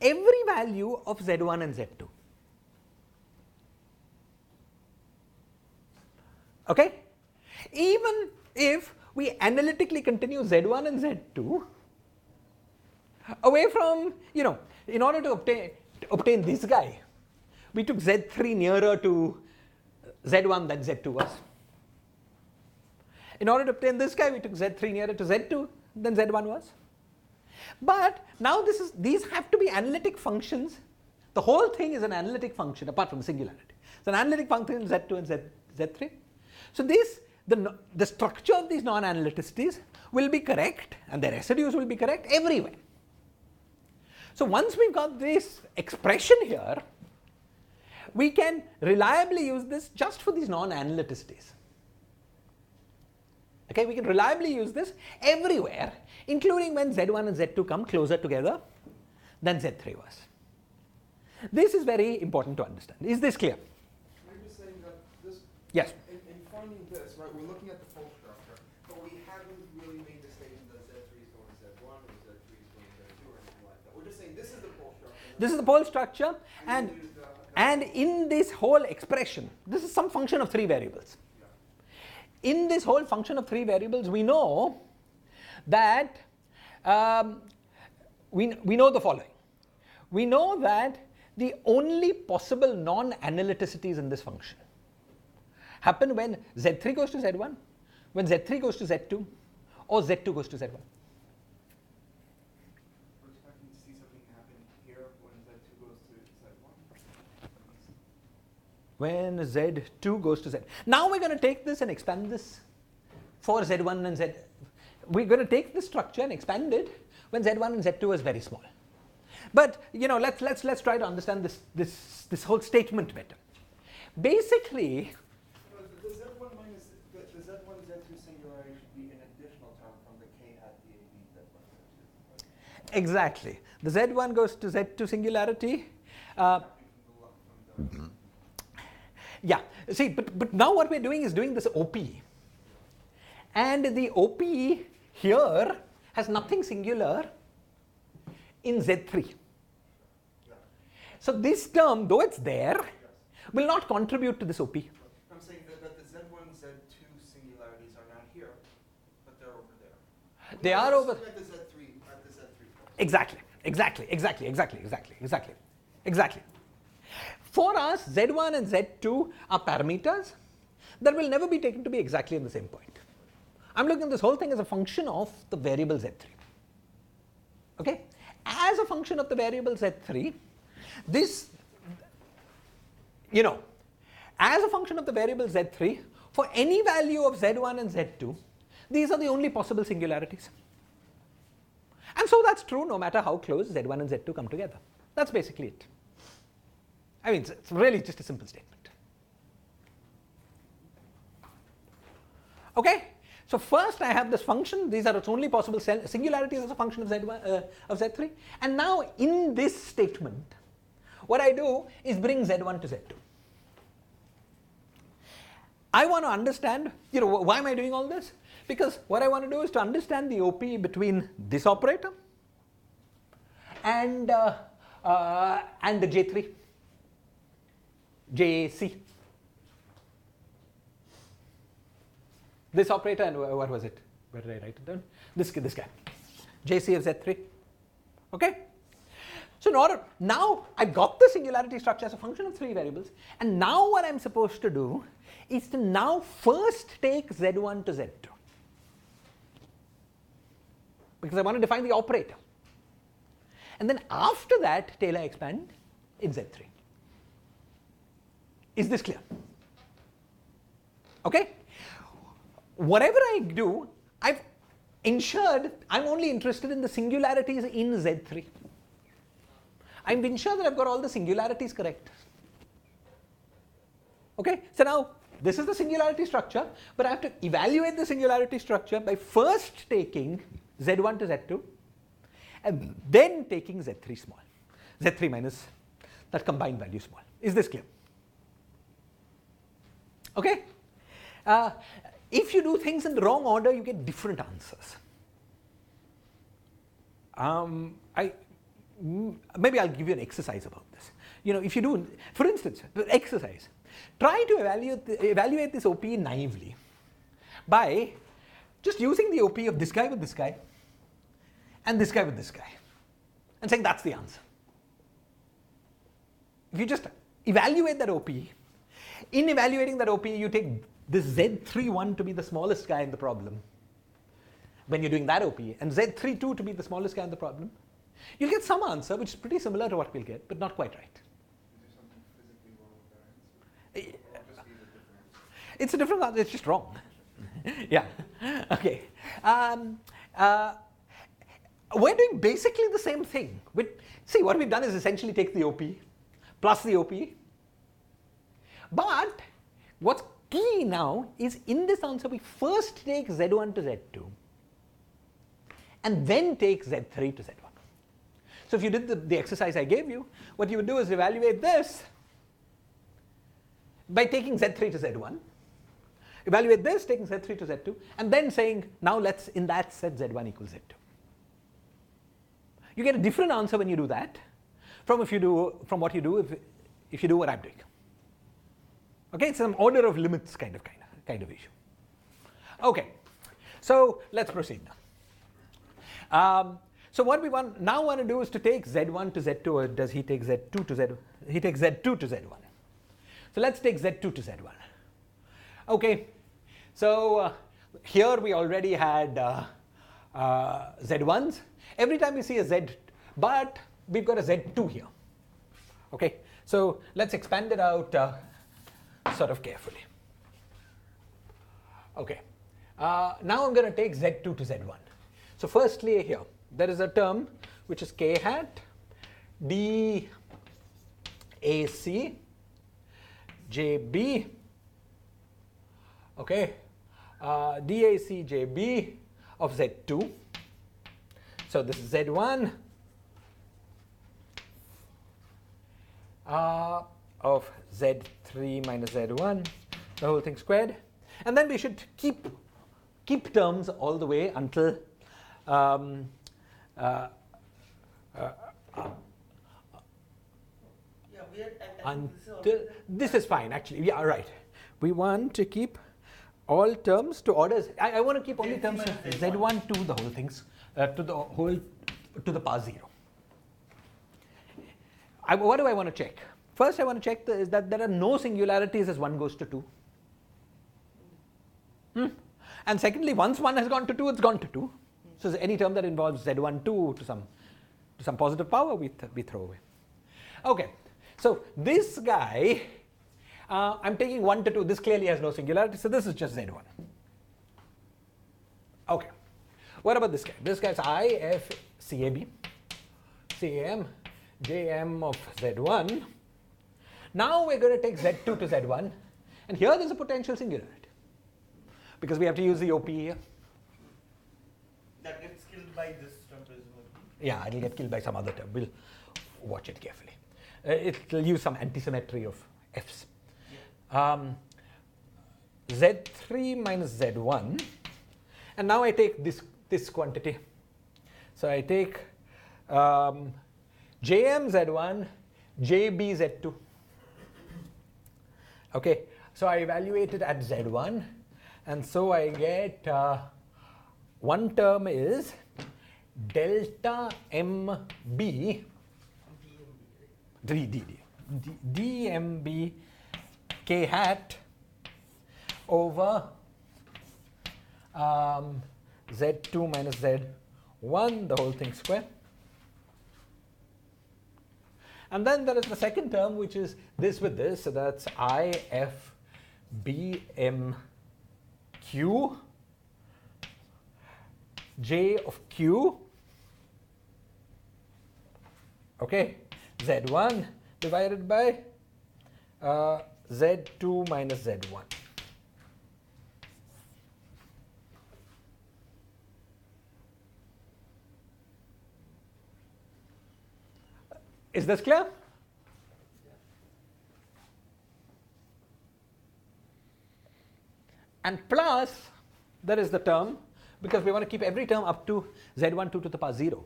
every value of Z1 and Z2. Okay? Even if we analytically continue Z1 and Z2 away from, in order to obtain this guy, we took Z3 nearer to Z1 than Z2 was. In order to obtain this guy, we took Z3 nearer to Z2 than Z1 was. But now these have to be analytic functions. The whole thing is an analytic function apart from singularity. It's an analytic function in Z2 and Z3. So the structure of these non-analyticities will be correct and their residues will be correct everywhere. So once we've got this expression here, we can reliably use this just for these non-analyticities. Okay, we can reliably use this everywhere, including when Z1 and Z2 come closer together than Z3 was. This is very important to understand. Is this clear? You're just saying that this. Yes. In finding this, right, we're looking at the full structure, but we haven't really made the statement that Z3 is going to Z1 or Z3 is going to Z2 or anything like that. We're just saying this is the full structure. This is the whole structure, and in this whole expression, this is some function of 3 variables. In this whole function of 3 variables, we know that we know the following. We know that the only possible non-analyticities in this function happen when Z3 goes to Z1, when Z3 goes to Z2, or Z2 goes to Z1. We're expecting to see something happen here when Z2 goes to Z1. When Z2 goes to Z. Now we're going to take this and expand this for Z1 and Z. We're going to take this structure and expand it when Z1 and Z2 is very small. But let's try to understand this whole statement better. Basically, the Z1 minus the Z1 Z2 singularity should be an additional term from the K hat DAB Z1 Z2. Right? exactly. The Z1 goes to Z2 singularity. Yeah, see, but now what we're doing is doing this OP. And the OP here has nothing singular in Z3. So this term, though it's there, will not contribute to this OP. I'm saying that the Z1 Z2 singularities are not here, but they're over there. They are over. At the Z3 Exactly. For us, Z1 and Z2 are parameters that will never be taken to be exactly in the same point. I'm looking at this whole thing as a function of the variable Z3. Okay? As a function of the variable Z3, this, as a function of the variable Z3, for any value of Z1 and Z2, these are the only possible singularities. And so that's true no matter how close Z1 and Z2 come together. That's basically it. I mean, it's really just a simple statement. Okay? So first I have this function. These are its only possible singularities as a function of Z1, of Z3. And now in this statement, what I do is bring Z1 to Z2. I want to understand, why am I doing all this? Because what I want to do is to understand the OP between this operator and the J3, JC. This operator and what was it? Where did I write it down? This guy, JC of Z3. Okay? So now I've got the singularity structure as a function of three variables, and now what I'm supposed to do is to now first take Z1 to Z2. Because I want to define the operator. And then after that, Taylor expand in Z3. Is this clear? Okay? Whatever I do, I've ensured I'm only interested in the singularities in Z3. I've ensured that I've got all the singularities correct. Okay? So now, this is the singularity structure, but I have to evaluate the singularity structure by first taking Z1 to Z2 and then taking Z3 small. Z3 minus that combined value small. Is this clear? Okay? If you do things in the wrong order, you get different answers. Maybe I'll give you an exercise about this. If you do, for instance, the exercise, try to evaluate this OP naively by just using the OP of this guy with this guy and this guy with this guy and saying that's the answer. If you just evaluate that OP, in evaluating that OP, you take this Z31 to be the smallest guy in the problem when you're doing that OP, and Z32 to be the smallest guy in the problem, you'll get some answer which is pretty similar to what we'll get, but not quite right. Is there something physically wrong with that answer? Or just be a different answer? It's a different answer, it's just wrong. Yeah, okay. We're doing basically the same thing. See, what we've done is essentially take the OP plus the OP. But what's key now is in this answer, we first take Z1 to Z2 and then take Z3 to Z1. So if you did the exercise I gave you, what you would do is evaluate this by taking Z3 to Z1, evaluate this, taking Z3 to Z2, and then saying, now let's in that set Z1 equals Z2. You get a different answer when you do that from what you do if you do what I'm doing. Okay, it's an order of limits kind of issue. Okay, so let's proceed now. So what we want to do is to take Z1 to Z2, or does he take Z2 to Z1? He takes Z2 to Z1. So let's take Z2 to Z1. Okay, so here we already had Z1s. Every time we see a Z, but we've got a Z2 here. Okay, so let's expand it out sort of carefully. Okay, now I'm going to take Z2 to Z1. So firstly here, there is a term which is k hat DAC JB, okay, DAC JB of Z2. So this is Z1 of Z3 minus Z1, the whole thing squared. And then we should keep terms all the way until this is fine actually. Yeah, right. We want to keep all terms to orders. I want to keep only terms Z1 to the whole things to the power 0. What do I want to check? First I want to check is that there are no singularities as 1 goes to 2. And secondly, once 1 has gone to 2, it's gone to 2. So any term that involves Z1 2 to some positive power, we throw away. Okay, so this guy, I'm taking 1 to 2. This clearly has no singularity, so this is just Z1. Okay, what about this guy? This guy is IFCAB, CAM, JM of Z1. Now we're going to take Z2 to Z1, and here there's a potential singularity, because we have to use the OP here. That gets killed by this term presumably. Yeah, it'll get killed by some other term. We'll watch it carefully. It'll use some antisymmetry of F's. Yeah. Z3 minus Z1, and now I take this quantity. So I take JM Z1, JB Z2. Okay, so I evaluate it at Z1, and so I get one term is delta MB DMB k hat over Z2 minus Z1, the whole thing square. And then there is the second term, which is this with this, so that's IFBMQ J of Q, okay, Z1 divided by Z2 minus Z1. Is this clear? And plus, there is the term, because we want to keep every term up to Z1 2 to the power 0.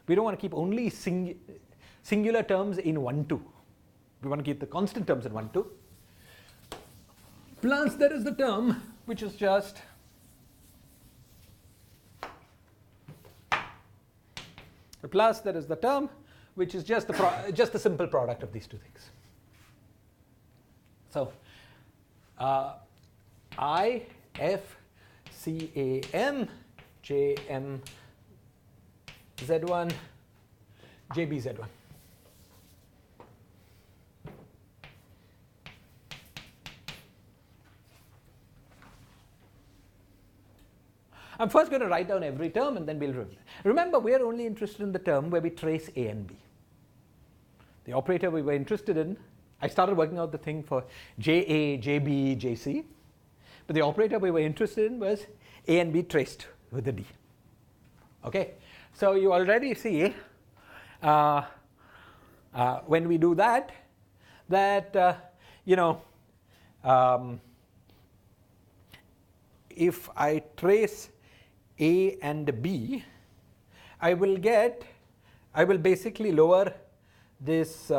We don't want to keep only singular terms in 1 2. We want to keep the constant terms in 1 2. Plus, there is the term which is just the simple product of these two things. So I F CAM JM Z1 JB Z1. I'm first going to write down every term and then we'll review. Remember, we are only interested in the term where we trace A and B. The operator we were interested in, I started working out the thing for JA, JB, JC, but the operator we were interested in was A and B traced with a D. Okay, so you already see when we do that, if I trace A and B, I will basically lower this,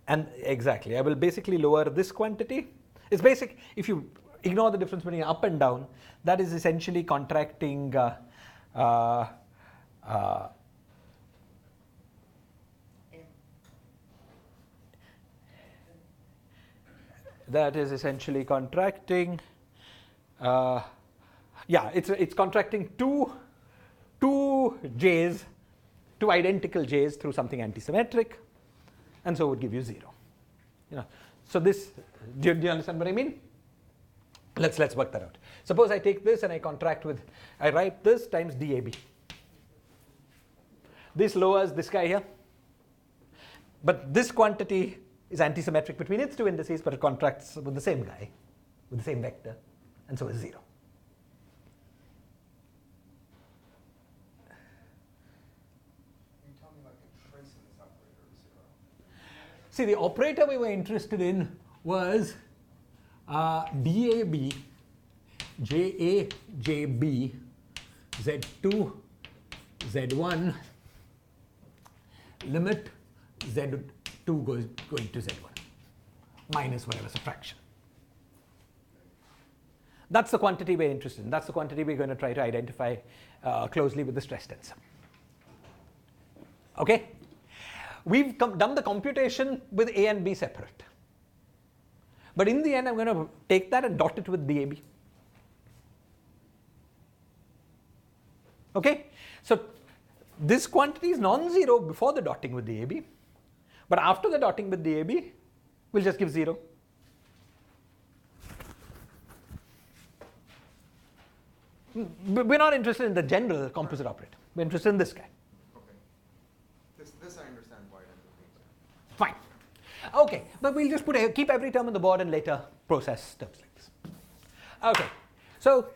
and exactly, I will basically lower this quantity. It's basic, if you ignore the difference between up and down, that is essentially contracting it's contracting two J's, two identical J's through something antisymmetric, and so it would give you 0. So this, do you understand what I mean? Let's work that out. Suppose I take this and I write this times DAB. This lowers this guy here. But this quantity is antisymmetric between its two indices, but it contracts with the same guy, with the same vector, and so is 0. Can you tell me like a trace in this operator of 0? See, the operator we were interested in was DAB, JA, JB, Z2, Z1, limit Z2 going to Z1, minus whatever subtraction. That's the quantity we're interested in. That's the quantity we're going to try to identify closely with the stress tensor. Okay? We've done the computation with A and B separate. But in the end, I'm going to take that and dot it with DAB. Okay? So this quantity is non-zero before the dotting with DAB. But after the dotting with DAB, we'll just give 0. We're not interested in the general composite operator. We're interested in this guy. Okay. This I understand why it ends up being so. Fine. Okay, but we'll just keep every term on the board and later process terms like this. Okay, so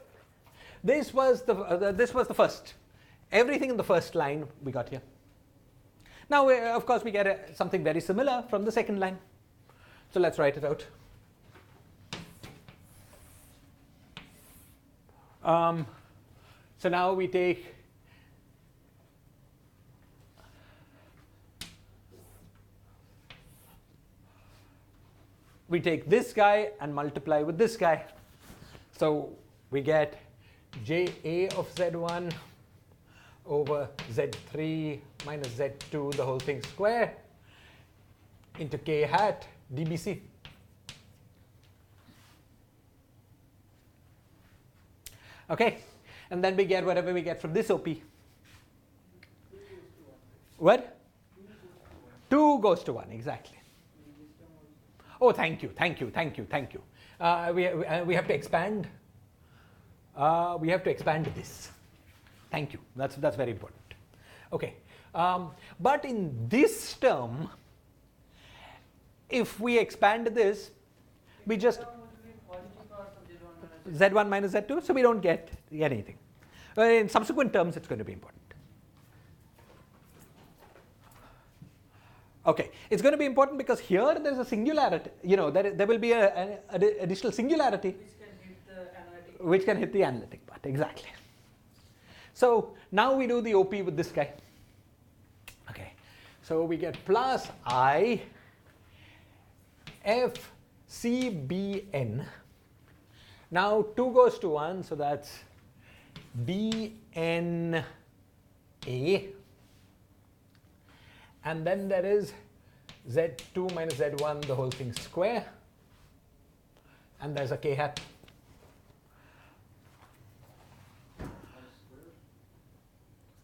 this was the first. Everything in the first line we got here. Now, of course, we get something very similar from the second line. So let's write it out. So now we take this guy and multiply with this guy. So we get JA of Z1 over Z3 minus Z2, the whole thing square, into K hat dBc. Okay, and then we get whatever we get from this OP. What? 2 goes to 1, exactly. Oh, thank you. We have to expand. We have to expand this. Thank you. That's very important. Okay. But in this term, if we expand this, we just Z1 minus Z2, so we don't get anything. In subsequent terms, it's going to be important. Okay, it's going to be important because here there's a singularity. There will be an additional singularity which can hit the analytic part. Exactly. So now we do the OP with this guy. Okay, so we get plus I F C B N. Now 2 goes to 1, so that's B N A. And then there is Z2 minus Z1, the whole thing square. And there's a K hat.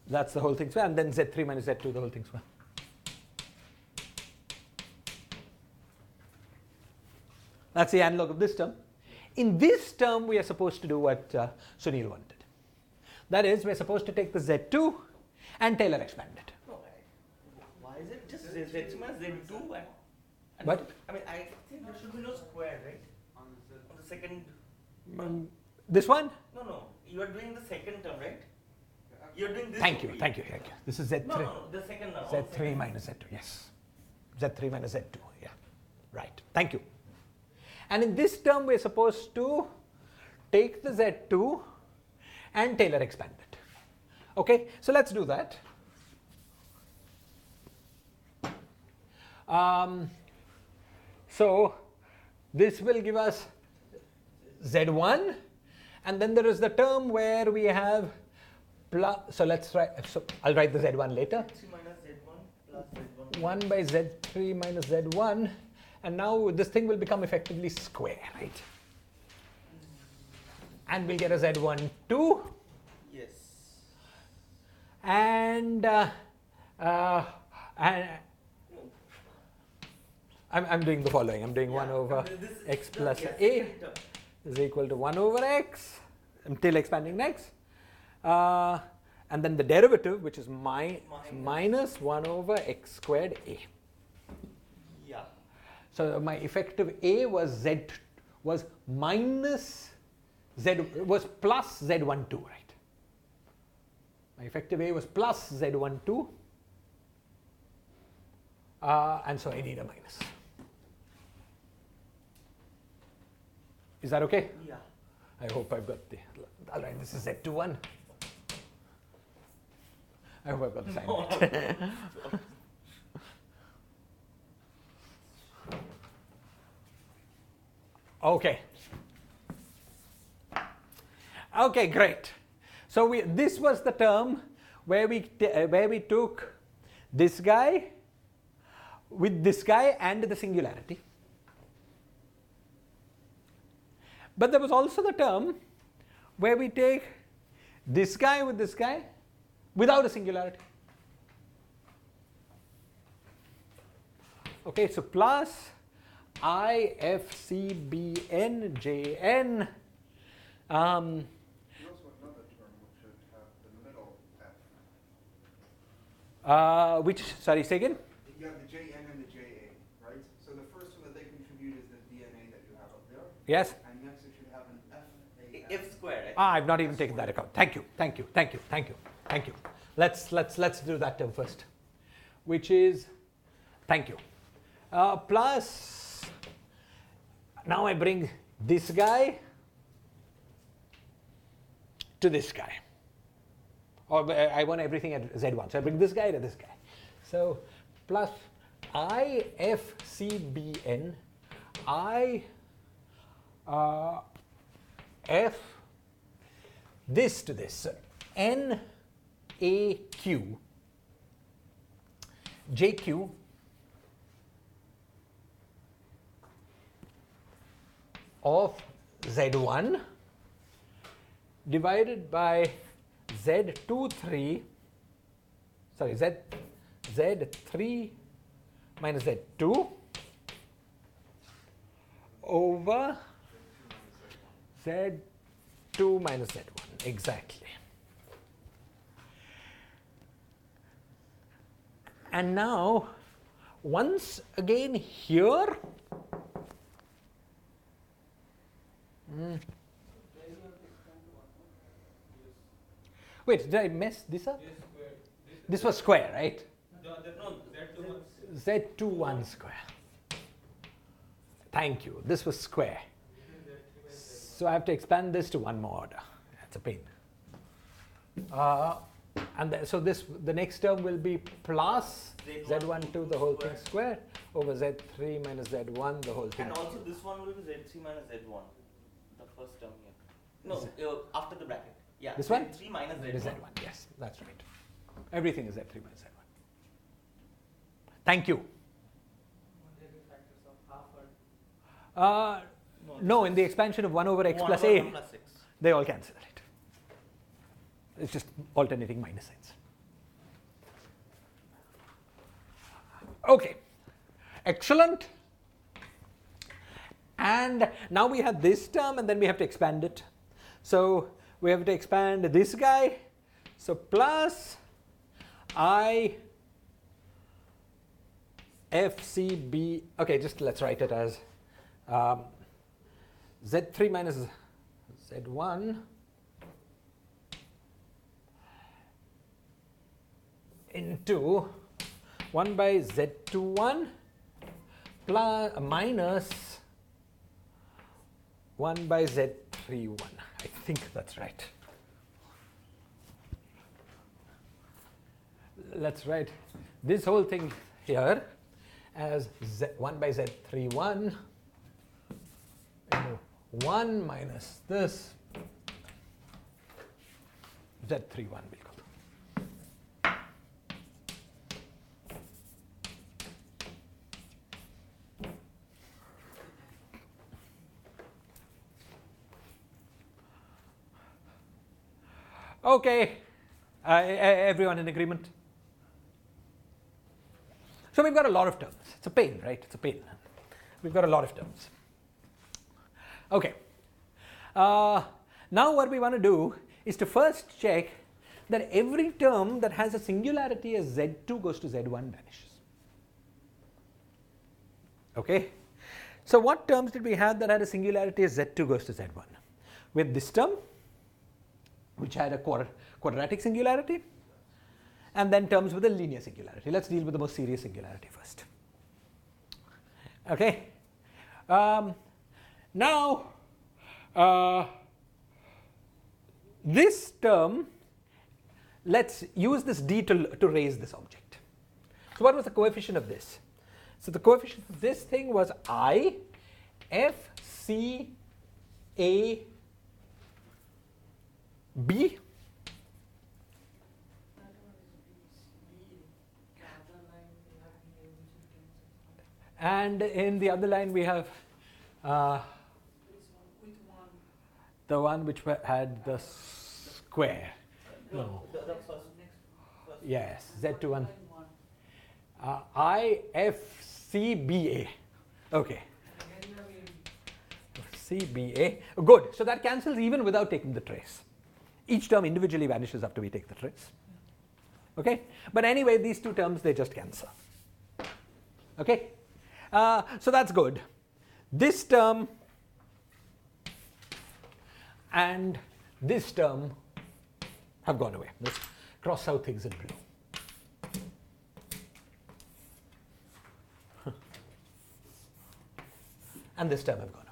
That's the whole thing square. And then Z3 minus Z2, the whole thing square. That's the analog of this term. In this term, we are supposed to do what Sunil wanted. That is, we're supposed to take the Z2 and Taylor expand it. Why is it just Z minus Z2? What? I mean, I think there should be no square, right? On the second. This one? No. You are doing the second term, right? You're doing this. Thank you. This is Z3. No, the second now. Z3 minus Z2, yes. Z3 minus Z2, yeah. Right. Thank you. And in this term, we're supposed to take the Z2 and Taylor expand it. Okay, so let's do that. So this will give us Z1, and then there is the term where we have plus. So let's write. So I'll write the Z1 later. Z3 minus Z1 plus Z1. 1 by Z3 minus Z1, and now this thing will become effectively square, right? And we'll get a Z1 2. Yes. And I'm doing the following. I'm doing 1 over this, x plus yes, a. second term. is equal to 1 over x, till expanding next. And then the derivative, which is minus 1 over x squared a. Yeah. So my effective a was minus was plus z12, right? My effective a was plus z12, and so I need a minus. Is that okay? Yeah. I hope I've got the. All right, this is z21. I hope I've got the sign right. Okay. Okay, great. So this was the term where we took this guy with this guy and the singularity. But there was also the term where we take this guy with this guy without a singularity. Okay, so plus I, F, C, B, N, J, N. You also have another term which should have the middle F. Which, sorry, say again? You have the JN and the JA, right? So the first one that they contribute is the DNA that you have up there. Yes? And next it should have an FA. F squared. I've not even taken that account. Thank you. Let's do that term first, which is, thank you, plus, now I bring this guy to this guy. Or I want everything at Z1, so I bring this guy to this guy. So plus I, F, C, B, N, I, F, this to this, so N, A, Q, J, Q, of Z1 divided by Z3 minus Z2 over Z2 minus Z1, exactly. And now, once again here, wait, did I mess this up? This was square, right? No, Z21 square. Thank you. This was square. So I have to expand this to one more order. That's a pain. So the next term will be plus Z12 the whole thing square over Z3 minus Z1 the whole thing. And also this one will be Z3 minus Z1, the first term here. No, after the bracket. Yeah. This one? Z3 minus It is Z1. Z1. Yes, that's right. Everything is Z3 minus Z1. Thank you. No, in the expansion of 1 over x plus a, 1 plus 6. they all cancel, right? It's just alternating minus signs. Okay, excellent. And now we have this term and then we have to expand it. So we have to expand this guy. So plus I F C B, okay, just let's write it as Z3 minus Z1 into 1 by Z21 plus minus 1 by Z31. I think that's right. Let's write this whole thing here as 1 by Z31 into 1 minus this Z31 will go. Okay, everyone in agreement? So we've got a lot of terms. It's a pain, right? It's a pain. We've got a lot of terms. Okay, Now what we want to do is to first check that every term that has a singularity as z2 goes to z1 vanishes. Okay? So what terms did we have that had a singularity as z2 goes to z1? With this term, which had a quadratic singularity, and then terms with a linear singularity. Let's deal with the most serious singularity first. Okay? Now, this term, let's use this d to raise this object. So what was the coefficient of this? So the coefficient of this thing was I, F, C, A, B. And in the other line we have the one which had the square. No. The first. Yes, Z21. I, F, C, B, A. Okay. C, B, A. Good. So that cancels even without taking the trace. Each term individually vanishes after we take the trace. Okay? But anyway, these two terms, they just cancel. Okay? So that's good. This term and this term have gone away. Let's cross out things in blue. And this term have gone away.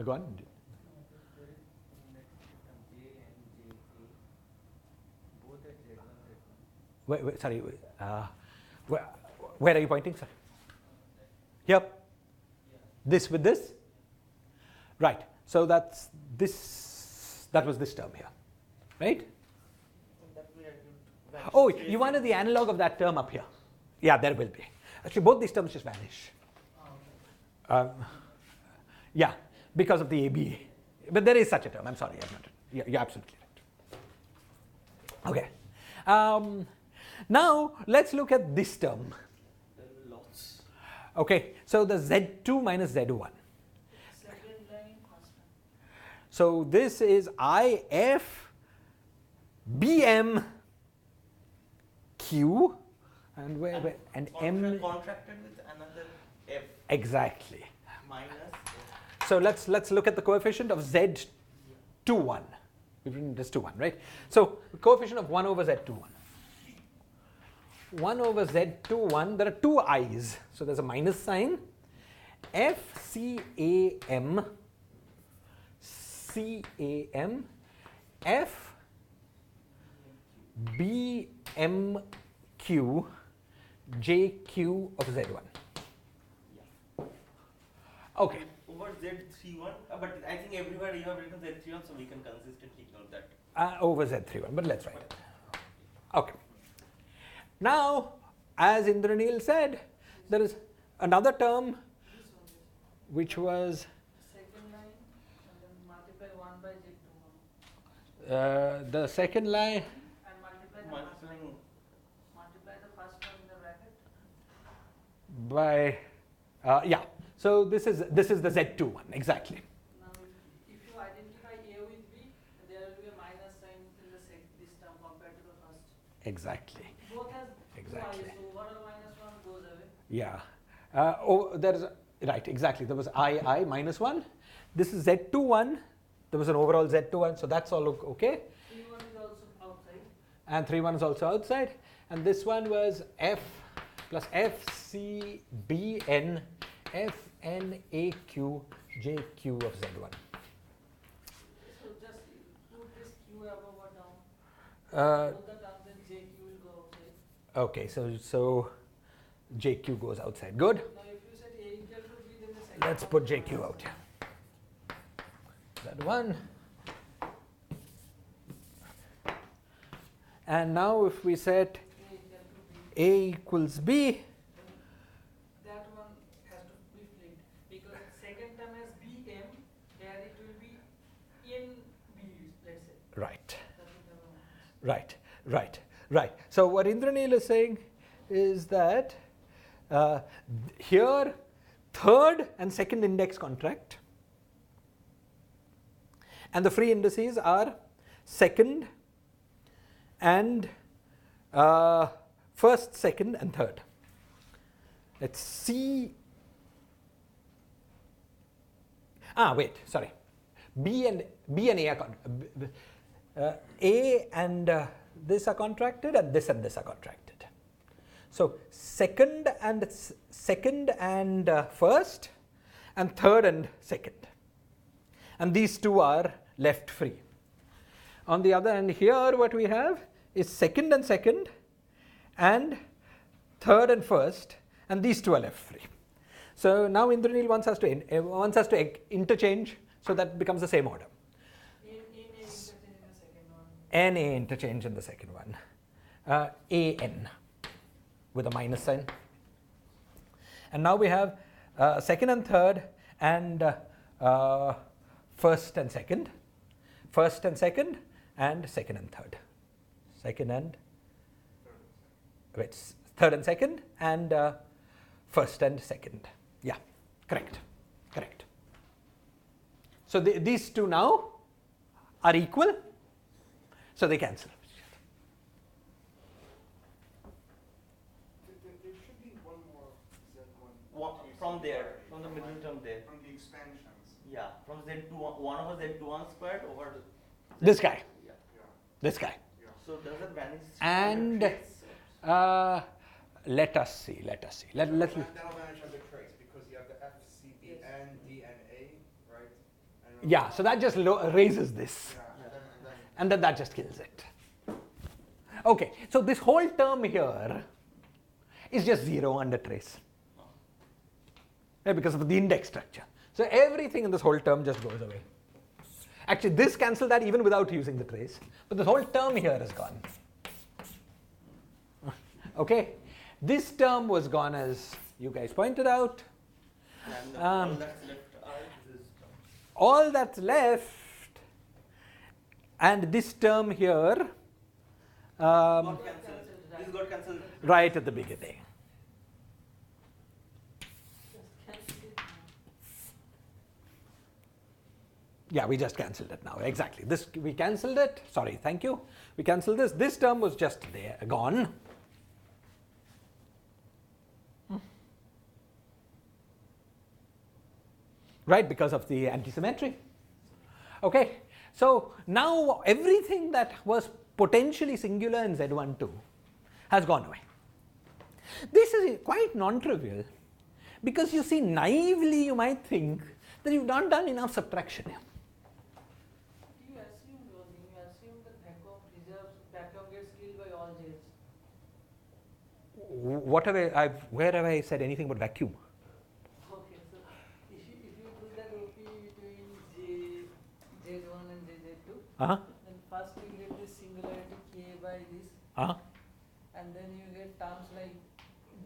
Go on. Wait, sorry. Where are you pointing, sir? Yep. This with this? Right. So that's this. That was this term here, right? Oh, you wanted the analog of that term up here. Yeah, there will be. Actually, both these terms just vanish. Yeah, because of the ABA. But there is such a term. I'm sorry. I'm not. You're absolutely right. Okay. Now, let's look at this term. Lots. Okay, so the Z2 minus Z1. So this is IF BM Q and where and M Contracted with another F. Exactly. Minus F. So let's look at the coefficient of Z21. We've written this 2 1, right? So the coefficient of 1 over Z21. 1 over Z21, there are two i's. So there's a minus sign. FCAM, CAM, FBMQ, JQ of Z1. Okay. Over Z31, but I think everywhere you have written Z31, so we can consistently ignore that. Over Z31, but let's write it. Okay. Now, as Indranil said, there is another term which was second line and then multiply 1 by Z2 the second line and multiply the first one in the bracket. by yeah. So this is the Z2 one exactly. Now if you identify A with B, there will be a minus sign in the this term compared to the first. Exactly. Both has Exactly. so overall minus 1 goes away. Yeah. There is right exactly. There was I minus 1. This is Z21. There was an overall Z21, so that's all okay. 3 1 is also outside. And 3 1 is also outside. And this one was F plus FCBN FNAQ JQ of Z1. So just put this Q above or down. Both the terms then JQ will go outside. Okay, so JQ goes outside. Good. Now if you said A equal to B, then the second. Let's put JQ out here. That one. And now if we set A equals B, that one has to be flipped because second term as BM, here it will Right, right, right. So what Indraneel is saying is that here third and second index contract, and the free indices are second and first, second and third. Let's see. Wait, sorry. B and A are A and this are contracted, and this are contracted. So second and first, and third and second, and these two are left free. On the other hand, here what we have is second and second, and third and first, and these two are left free. So now Indraneel wants us to interchange, so that becomes the same order. NA interchange in the second one. AN with a minus sign. And now we have second and third, and first and second, and second and third. Third and second, and first and second. Yeah, correct. So these two now are equal, so they cancel. There should be one more Z1. What, from there, from the middle term there. From the expansions. Yeah, from Z2, 1 over Z21 squared over This guy, Yeah. this guy. Yeah. So does it vanish? And let us see. That'll vanish as a trace because you have the F, C, B, N, D, and A, right? And Yeah, so that just raises this, Yeah, and then that just kills it. Okay, so this whole term here is just 0 under trace, because of the index structure. So everything in this whole term just goes away. Actually, this cancels that even without using the trace, but the whole term here is gone. Okay, this term was gone, as you guys pointed out. And all that's left are this term. All that's left, and this term here, Got cancelled. This got cancelled. right at the beginning. Yeah, we just cancelled it now. Exactly. This we cancelled it. Sorry, thank you. We cancelled this. This term was just there, gone. Right, because of the antisymmetry. Okay, so now everything that was potentially singular in Z12 has gone away. This is quite non-trivial, because you see, naively you might think that you've not done enough subtraction here. You assume that vacuum gets killed by all J's. Where have I said anything about vacuum? Okay, so if you do that OP between J1 and J2, Uh-huh. then first you get this singularity K by this, Uh-huh. and then you get terms like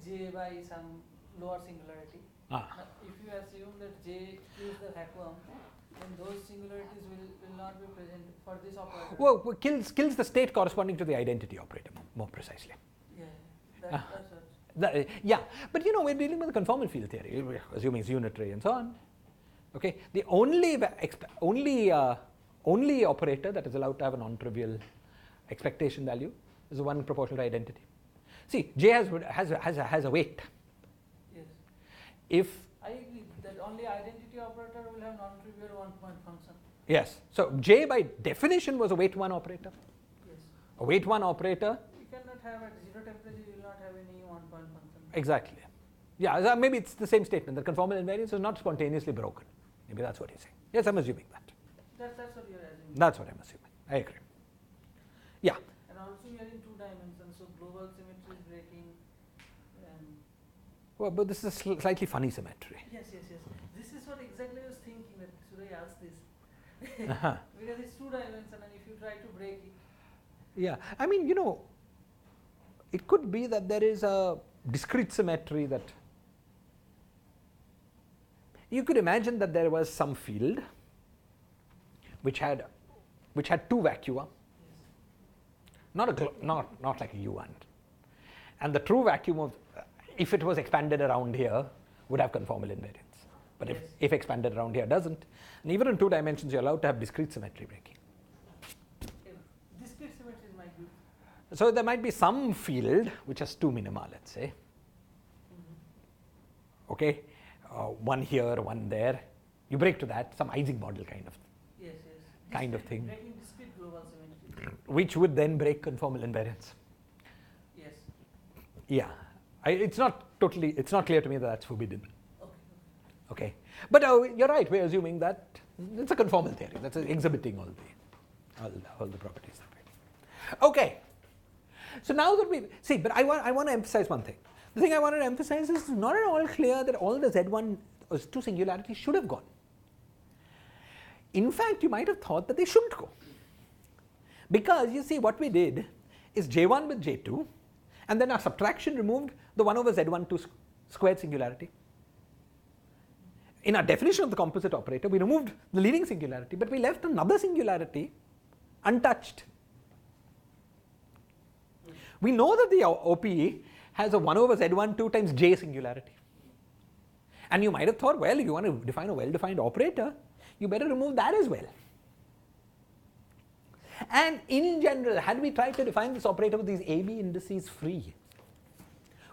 J by some lower singularity. Ah. Now, if you assume that J is the vacuum, then those singularities will not be present for this operator. Well, kills the state corresponding to the identity operator, more precisely. Yeah, that's what. Yeah, but you know, we're dealing with the conformal field theory, we're assuming it's unitary and so on. Okay, the only operator that is allowed to have a non-trivial expectation value is the one proportional to identity. See, J has a weight. Yes. If I agree that only identity operator will have non-trivial one-point function. yes, so J by definition was a weight 1 operator. Yes. A weight 1 operator. You cannot have at zero temperature, you will not have any one-point function. Exactly. Yeah, so maybe it's the same statement. The conformal invariance is not spontaneously broken. Maybe that's what he's saying. Yes, I'm assuming that. That's what you're assuming. That's what I'm assuming. I agree. Yeah. And also you are in 2 dimensions, so global symmetry is breaking. Well, but this is a slightly funny symmetry. Yes. This is what exactly I was thinking, that should I ask this? Uh-huh. Because it's 2 dimensions, and if you try to break it. Yeah, I mean, you know, it could be that there is a discrete symmetry that you could imagine that there was some field which had 2 vacua. Yes. not like a U1. And the true vacuum of, if it was expanded around here, would have conformal invariance. But Yes. if expanded around here, doesn't. And even in 2 dimensions, you're allowed to have discrete symmetry breaking. Discrete symmetries might be. So there might be some field which has 2 minima, let's say. Okay, one here, one there. You break to that, some Ising model kind of Yes. Kind of thing. Breaking discrete global symmetry. which would then break conformal invariance. Yes. Yeah, it's not clear to me that that's forbidden. Okay. Okay, but you're right. We're assuming that it's a conformal theory. That's exhibiting all the properties that way. Okay, so now that we see, but I want to emphasize one thing. The thing I wanted to emphasize is it's not at all clear that all the Z1 or Z2 singularities should have gone. In fact, you might have thought that they shouldn't go. Because you see, what we did is J1 with J2, and then our subtraction removed the 1 over Z12 squared singularity. In our definition of the composite operator, we removed the leading singularity, but we left another singularity untouched. We know that the OPE has a 1 over Z12 times J singularity. And you might have thought, well, if you want to define a well-defined operator, you better remove that as well. And in general, had we tried to define this operator with these AB indices free,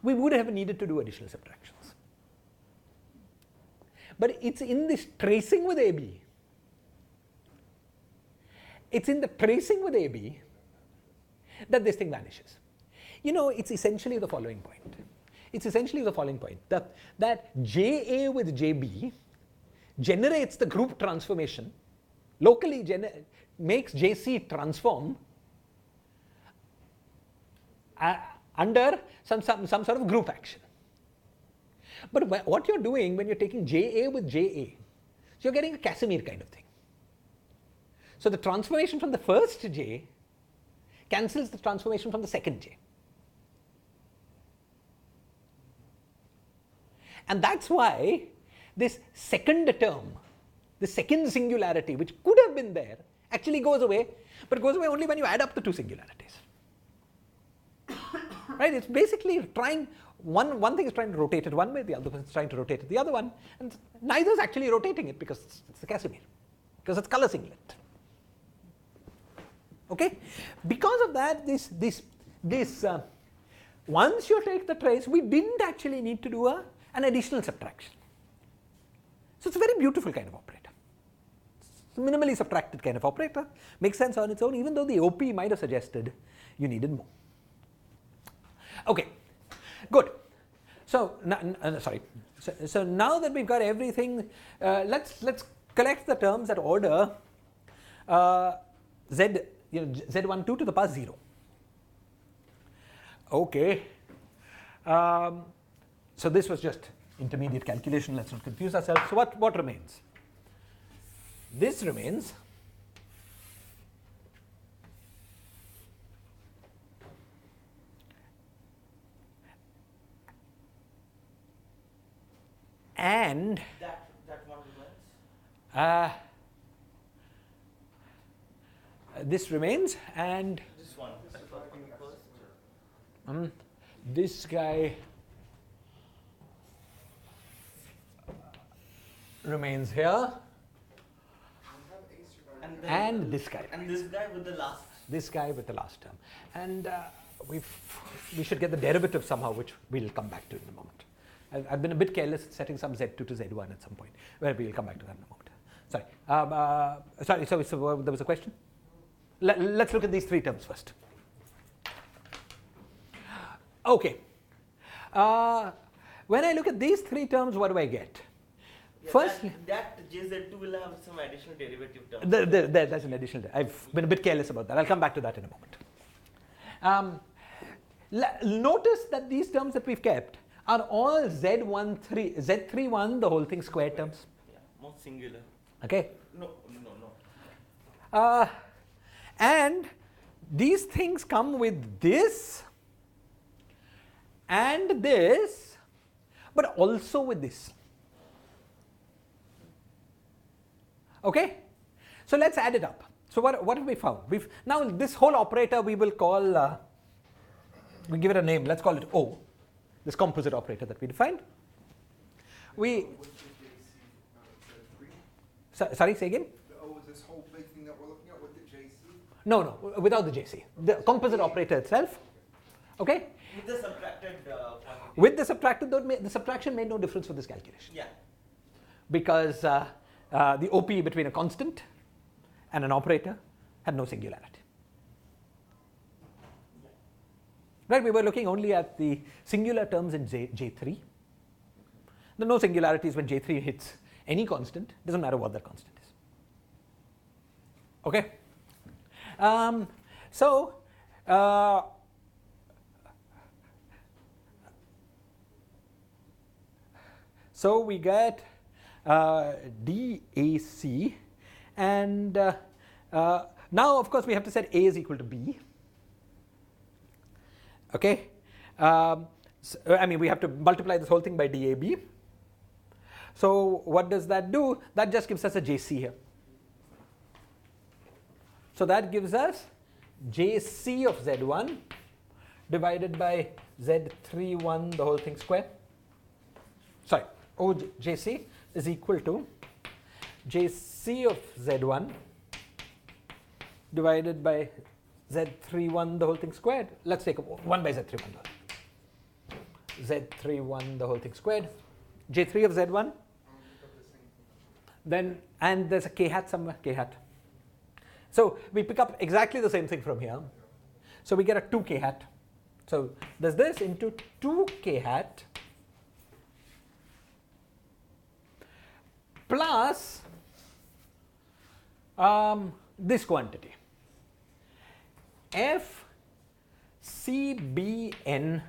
we would have needed to do additional subtractions. But it's in this tracing with AB, it's in the tracing with AB that this thing vanishes. You know, it's essentially the following point. That JA with JB generates the group transformation, locally makes JC transform under some sort of group action. But what you're doing when you're taking JA with JA, so you're getting a Casimir kind of thing. So the transformation from the first J cancels the transformation from the second J. And that's why this second term, the second singularity, which could have been there, actually goes away, but goes away only when you add up the 2 singularities. Right? It's basically trying, one thing is trying to rotate it one way, the other one is trying to rotate it the other one, and neither is actually rotating it because it's the Casimir, because it's color singlet. Okay? Because of that, once you take the trace, we didn't actually need to do an additional subtraction. So it's a very beautiful kind of operator. It's a minimally subtracted kind of operator. Makes sense on its own, even though the OP might have suggested you needed more. Okay, good. So, so now that we've got everything, let's collect the terms at order Z12 to the power 0. Okay. So this was just intermediate calculation, let's not confuse ourselves. So what remains? This remains. And that one remains. This remains, and This one. this guy remains here, and this guy. And this guy with the last. This guy with the last term. And we should get the derivative somehow, which we'll come back to in a moment. I've been a bit careless at setting some Z2 to Z1 at some point, where we'll come back to that in a moment. Sorry. So there was a question? Let's look at these 3 terms first. Okay. When I look at these 3 terms, what do I get? Yeah, First, that JZ2 will have some additional derivative term. that's an additional. I've been a bit careless about that. I'll come back to that in a moment. Notice that these terms that we've kept are all Z31, the whole thing square terms. Yeah, most singular. Okay. No. And these things come with this and this, but also with this. Okay? So let's add it up. So what have we found? Now this whole operator we will call, we give it a name, let's call it O, this composite operator that we defined. Sorry, say again? The O is this whole big thing that we're looking at with the JC? No, without the JC. The composite operator itself, okay? With the subtracted quantity. With the subtracted, the subtraction made no difference for this calculation. Yeah. Because the OP between a constant and an operator had no singularity. Right, we were looking only at the singular terms in J3. There are no singularities when J3 hits any constant, doesn't matter what that constant is. Okay? So we get DAC, and now of course we have to set A is equal to B. Okay, we have to multiply this whole thing by DAB. So what does that do? That just gives us a JC here. So that gives us JC of Z1 divided by Z31 the whole thing square. Sorry, OJC is equal to JC of Z1 divided by Z31 the whole thing squared. Let's take 1 by Z31. Z31 the whole thing squared. J3 of Z1. Then, and there's a K hat somewhere, K hat. So we pick up exactly the same thing from here. So we get a 2 K hat. So there's this into 2 K hat plus this quantity. FCBN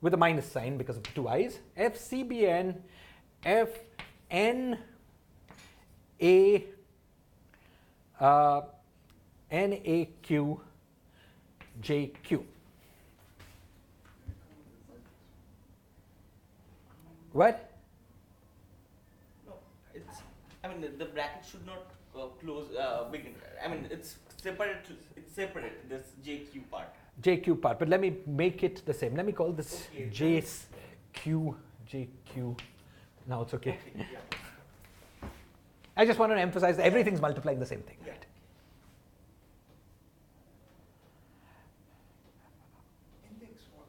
with a minus sign because of the 2 i's. FCBN FNA NAQ JQ. What? No, it's. The bracket should not close. Begin. It's separate. It's separate. This JQ part. JQ part, but let me make it the same. Let me call this JQ. Now it's okay. Yeah. I just want to emphasize that everything's multiplying the same thing, Yeah. right? Index one.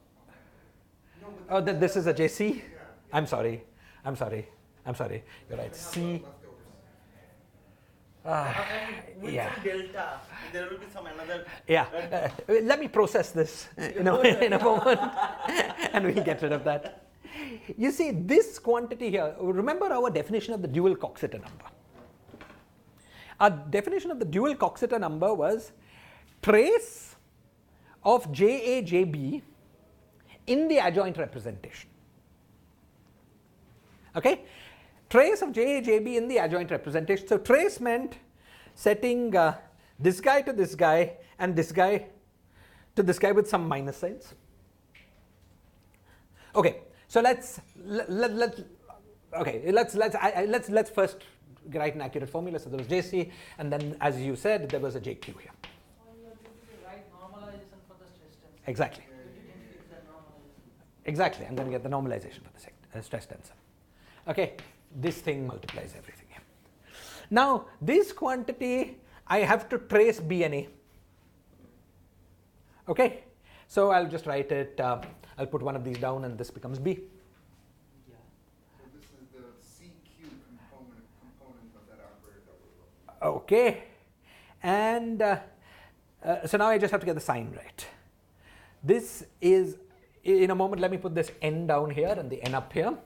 No, but Oh, this is a JC? Yeah. I'm sorry. You're right. C. With Yeah. some delta, there will be some another. Yeah. Let me process this in a moment and we'll get rid of that. You see, this quantity here, remember our definition of the dual Coxeter number. Our definition of the dual Coxeter number was trace of JA, JB in the adjoint representation. Okay? Trace of JA, JB in the adjoint representation. So trace meant setting this guy to this guy and this guy to this guy with some minus signs. Okay, so let's first write an accurate formula. So there was JC, and then as you said, there was a JQ here. All you have to do is write normalization for the stress tensor. Exactly. You didn't fix that normalization. Exactly. I'm going to get the normalization for the stress tensor. Okay, this thing multiplies everything here. Now, this quantity, I have to trace B and A. Okay, so I'll just write it. I'll put one of these down, and this becomes B. Yeah. So this is the CQ component of that operator that we're looking at. Okay, and so now I just have to get the sign right. This is, in a moment, let me put this n down here and the n up here.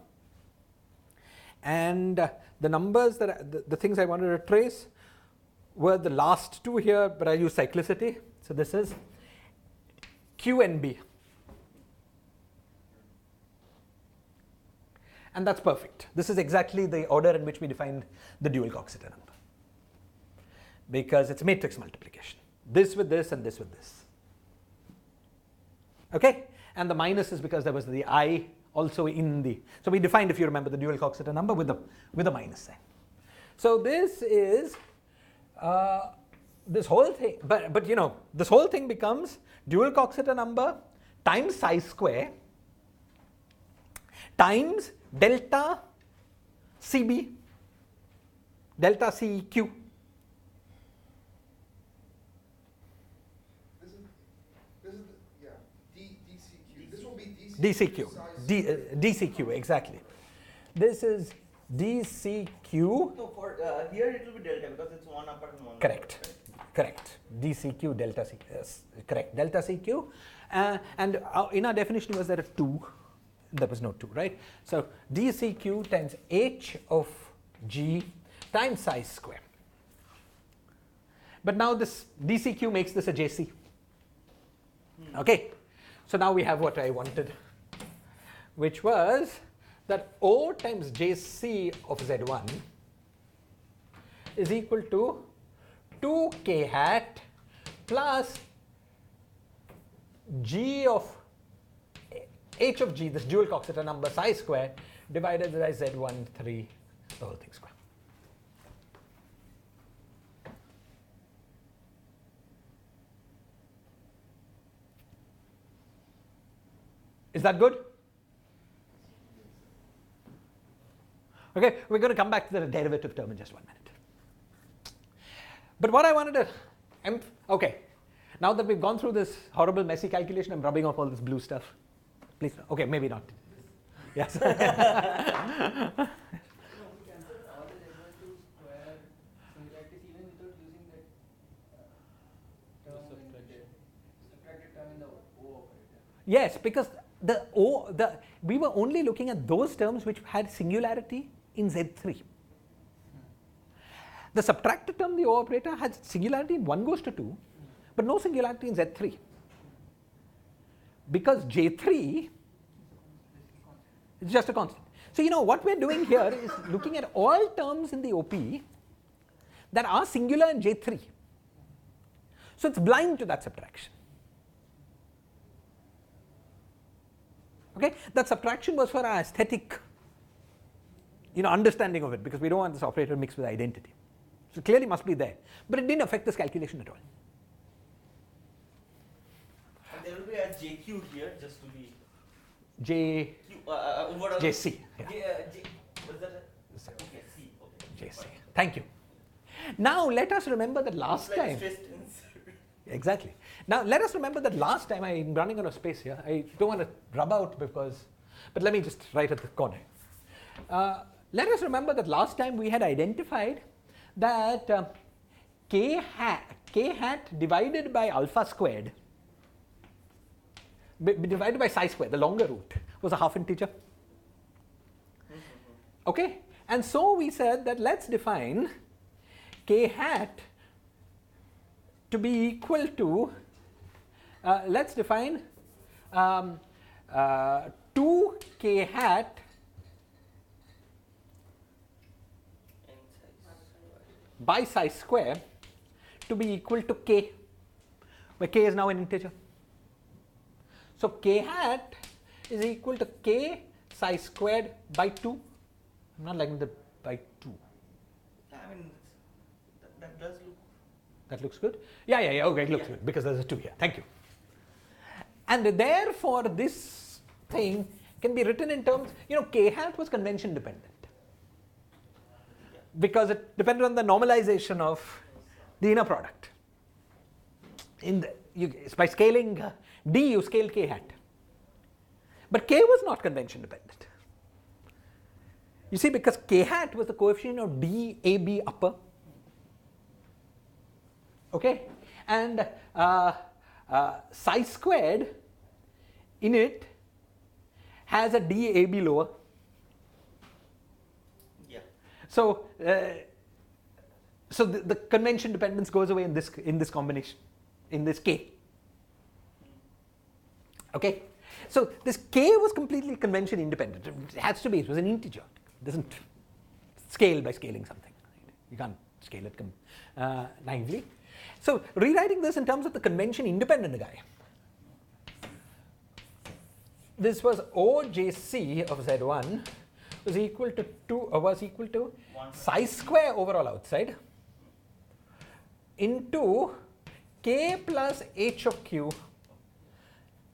And the numbers that the things I wanted to trace were the last two here, but I use cyclicity. So this is Q and B. And that's perfect. This is exactly the order in which we defined the dual Coxeter number, because it's matrix multiplication. This with this and this with this. Okay? And the minus is because there was the I also in the, so we defined, if you remember, the dual Coxeter number with a minus sign. So this is this whole thing, but you know, this whole thing becomes dual Coxeter number times psi square times delta CB, delta CQ. DCQ. This will be DCQ. DCQ, exactly. This is DCQ. No, for here it will be delta because it's one upper and one Correct. lower, right? Correct. DCQ delta CQ. Yes, correct. Delta CQ. And in our definition was there a 2. There was no 2, right? So DCQ times H of G times psi square. But now this DCQ makes this a JC. Okay. So now we have what I wanted, which was that O times JC of Z1 is equal to 2k hat plus G of H of G, this dual Coxeter number psi square, divided by Z1 3, the whole thing square. Is that good? Okay, we're going to come back to the derivative term in just 1 minute. But what I wanted to, okay, now that we've gone through this horrible messy calculation, I'm rubbing off all this blue stuff. Please, okay, maybe not. Yes. No, we cancel all the Z1 to square singularities even without using that term subtracted term in the O operator. Yes, because we were only looking at those terms which had singularity in Z3. The subtracted term, the O operator, has singularity in 1 goes to 2, but no singularity in Z3. Because J3 is just a constant. So you know what we're doing here is looking at all terms in the OP that are singular in J3. So it's blind to that subtraction. Okay, that subtraction was for our aesthetic, understanding of it, because we don't want this operator mixed with identity. So it clearly must be there, but it didn't affect this calculation at all. And there will be a JQ here just to be JC. Yeah. Was that okay, C. Okay. JC. Thank you. Now let us remember that last It's like time. stress tensor. Exactly. Now let us remember that last time, I'm running out of space here. I don't want to rub out but let me just write at the corner. Let us remember that last time we had identified that k hat divided by alpha squared divided by psi squared, the longer root, was a half integer. Okay, and so we said that let's define k hat to be equal to, let's define 2k hat by psi square to be equal to k, where k is now an integer. So k hat is equal to k psi squared by 2. I'm not liking the by 2. I mean, that does look. That looks good? Yeah, okay, it looks good because there's a 2 here. Thank you. And therefore, this thing can be written in terms, k hat was convention dependent because it depended on the normalization of the inner product. By scaling d, you scale k hat. But k was not convention dependent. You see, because k hat was the coefficient of d, a, b upper. Okay, and psi squared in it has a DAB lower. Yeah. So, the convention dependence goes away in this combination, in this K. Okay, so this K was completely convention independent. It has to be. It was an integer. It doesn't scale by scaling something. You can't scale it naively. So rewriting this in terms of the convention independent guy, this was OJC of Z1 was equal to psi square overall outside into k plus h of q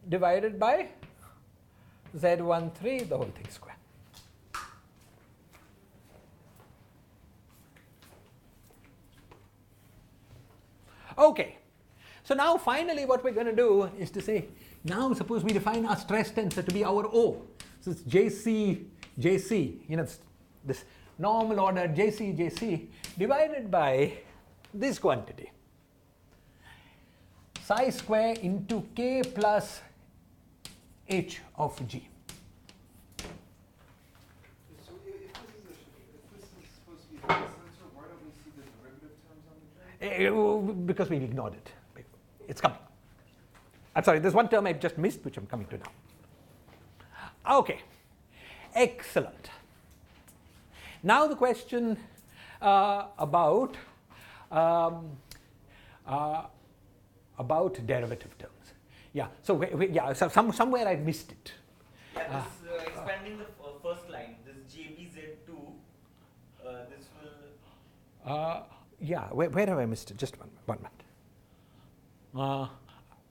divided by z13 the whole thing square. Okay, so now finally what we're going to do is to say, now suppose we define our stress tensor to be our O. So it's JC, this normal order JC divided by this quantity, psi square into k plus h of g. So if this is supposed to be the tensor, why don't we see the derivative terms on the chart? Because we ignored it. It's coming. I'm sorry, there's one term I just missed, which I'm coming to now. Okay, excellent. Now the question about derivative terms. Yeah. So so somewhere I missed it. Yeah, this expanding the first line, this JBZ2, this will. Yeah. Where have I missed it? Just one minute.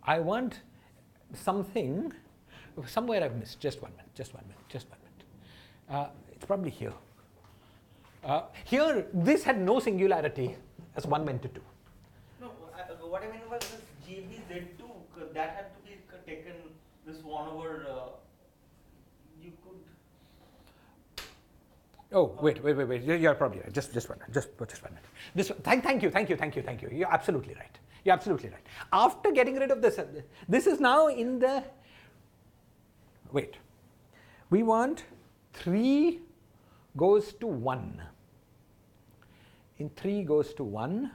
I want something. Somewhere I've missed. Just one minute. It's probably here. Here, this had no singularity as one meant to do. No, what I meant was this JBZ2, that had to be taken, this 1 over, you could. Oh, wait. You're probably right. Just one minute. Just one minute. Thank you. You're absolutely right. After getting rid of this, this is now in the. Wait. We want 3 goes to 1. In 3 goes to 1.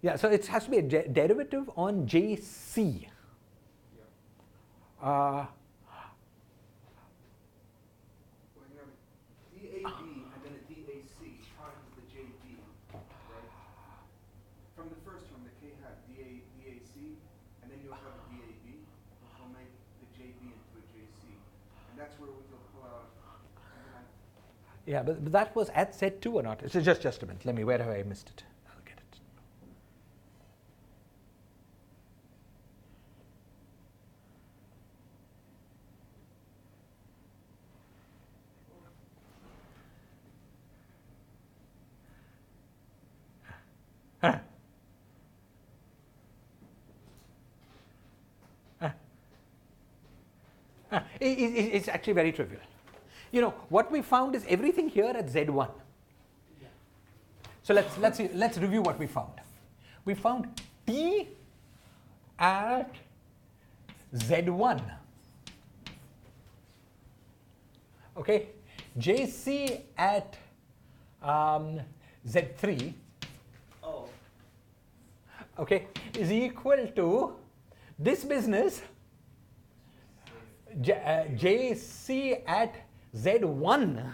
Yeah, so it has to be a derivative on JC. Well, you have DAB and then a DAC times the JB, right? From the first one, the K hat DAC, and then you'll have a DAB, which will make the JB into a JC. And that's where we'll pull out. Yeah, but that was at Z2 or not? It's just a minute. Where have I missed it? I'll get it. It's actually very trivial. You know what we found is everything here at Z1. So let's review what we found. We found T at Z1. Okay, JC at Z3. Oh. Okay, is equal to this business JC at Z1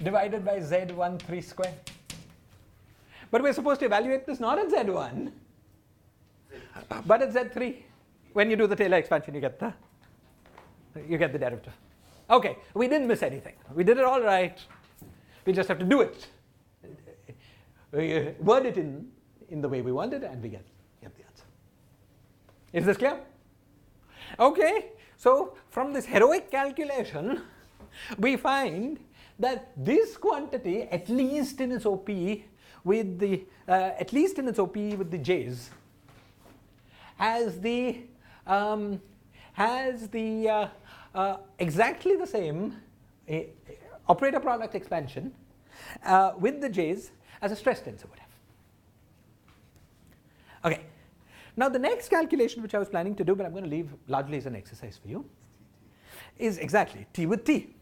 divided by Z13 square. But we're supposed to evaluate this not at Z1, but at Z3. When you do the Taylor expansion, you get the derivative. Okay, we didn't miss anything. We did it all right. We just have to do it. We word it in the way we wanted, and we get the answer. Is this clear? Okay, so from this heroic calculation, we find that this quantity, at least in its OP with the J's, has the exactly the same operator product expansion with the J's as a stress tensor would have. Okay. Now the next calculation which I was planning to do, but I'm going to leave largely as an exercise for you, is exactly T with T.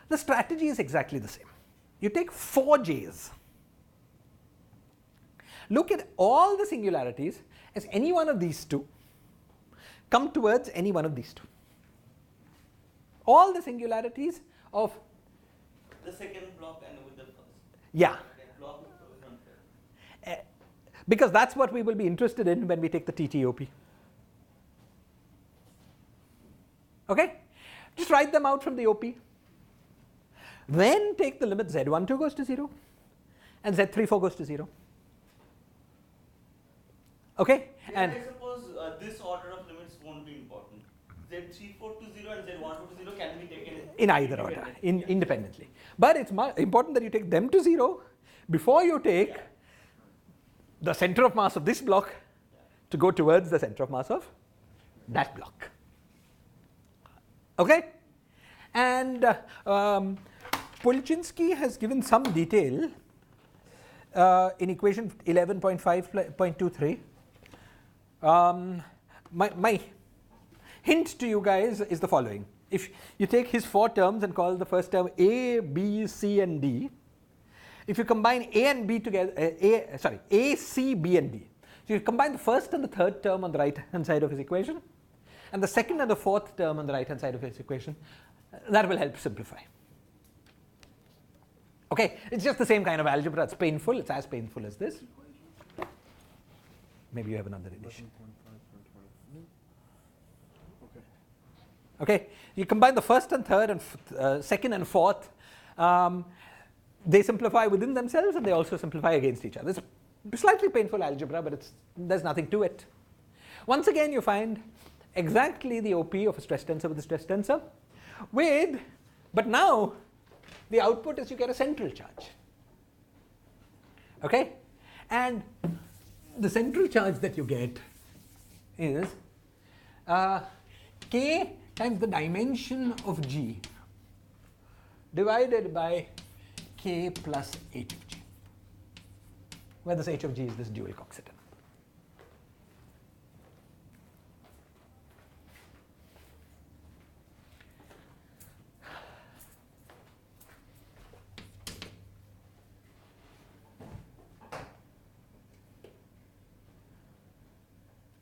The strategy is exactly the same. You take 4 J's. Look at all the singularities as any one of these two. Come towards any one of these two. All the singularities of the second block and with the first. Yeah. Block because that's what we will be interested in when we take the TTOP. Okay? Just write them out from the OP. Then take the limit Z12 goes to 0, and Z34 goes to 0. Okay? Then And I suppose this order of limits won't be important. Z34 to 0 and Z12 to 0 can be taken in either order, independently. independently. But it's important that you take them to 0 before you take the center of mass of this block to go towards the center of mass of that block. Okay? And Polchinski has given some detail in equation 11.5.23. My hint to you guys is the following. If you take his 4 terms and call the first term A, B, C and D, if you combine A and B together, A, C, B and D. So you combine the first and the third term on the right hand side of his equation and the second and the fourth term on the right hand side of his equation, that will help simplify. Okay, it's just the same kind of algebra. It's painful. It's as painful as this. Maybe you have another edition. Okay, you combine the first and third and second and fourth. They simplify within themselves and they also simplify against each other. It's slightly painful algebra, but there's nothing to it. Once again, you find exactly the OP of a stress tensor with a stress tensor but now the output is you get a central charge. Okay? And the central charge that you get is K times the dimension of G divided by K plus H of G, where this H of G is this dual Coxeter.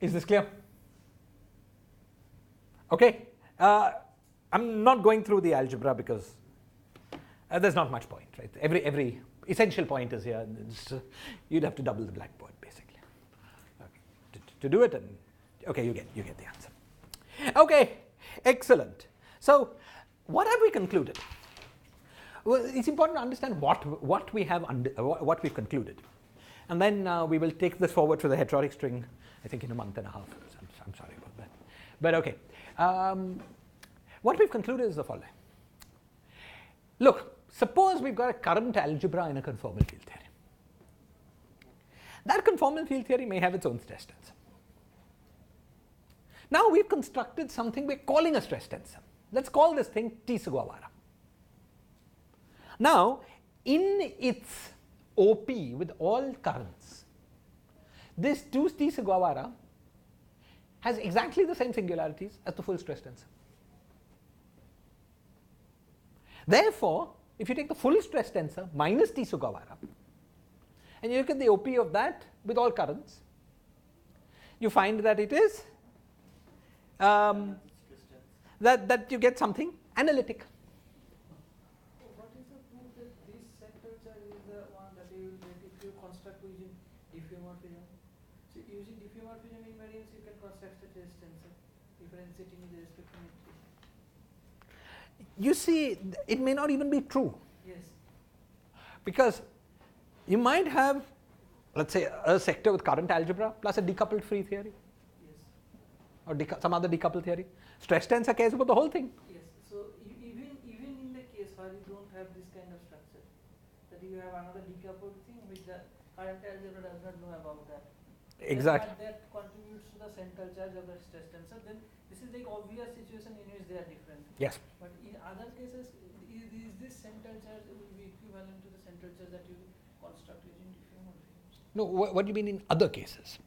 Is this clear? Okay. I'm not going through the algebra because there's not much point, right? Every essential point is here. You'd have to double the blackboard basically to do it, and okay, you get the answer. Okay, excellent. So, what have we concluded? Well, it's important to understand what we've concluded, and then we will take this forward for the heterotic string. I think in a month and a half. I'm sorry about that, but okay. What we've concluded is the following. Look, suppose we've got a current algebra in a conformal field theory. That conformal field theory may have its own stress tensor. Now we've constructed something we're calling a stress tensor. Let's call this thing T Sugawara. Now, in its OP with all currents, this 2T Sugawara has exactly the same singularities as the full stress tensor. Therefore, if you take the full stress tensor minus T Sugawara and you look at the OP of that with all currents, you find that it is that you get something analytic. What is the proof that this central charge is the one that you will get if you construct using diffeomorphism? So using diffeomorphism invariance, you can construct the stress tensor, differentiating with respect to medication. You see, it may not even be true. Yes. Because you might have, let's say, a sector with current algebra plus a decoupled free theory. Yes. Or some other decoupled theory. Stress tensor cares about the whole thing. Yes. So even in the case where you don't have this kind of structure, that you have another decoupled thing which the current algebra does not know about that. Exactly. That contributes to the central charge of the stress tensor. Then this is the obvious situation in which they are different. Yes. But in other cases, is this central charge will be equivalent to the central charge that you construct using diffeomorphisms? No, what do you mean in other cases?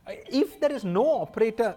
If there is no operator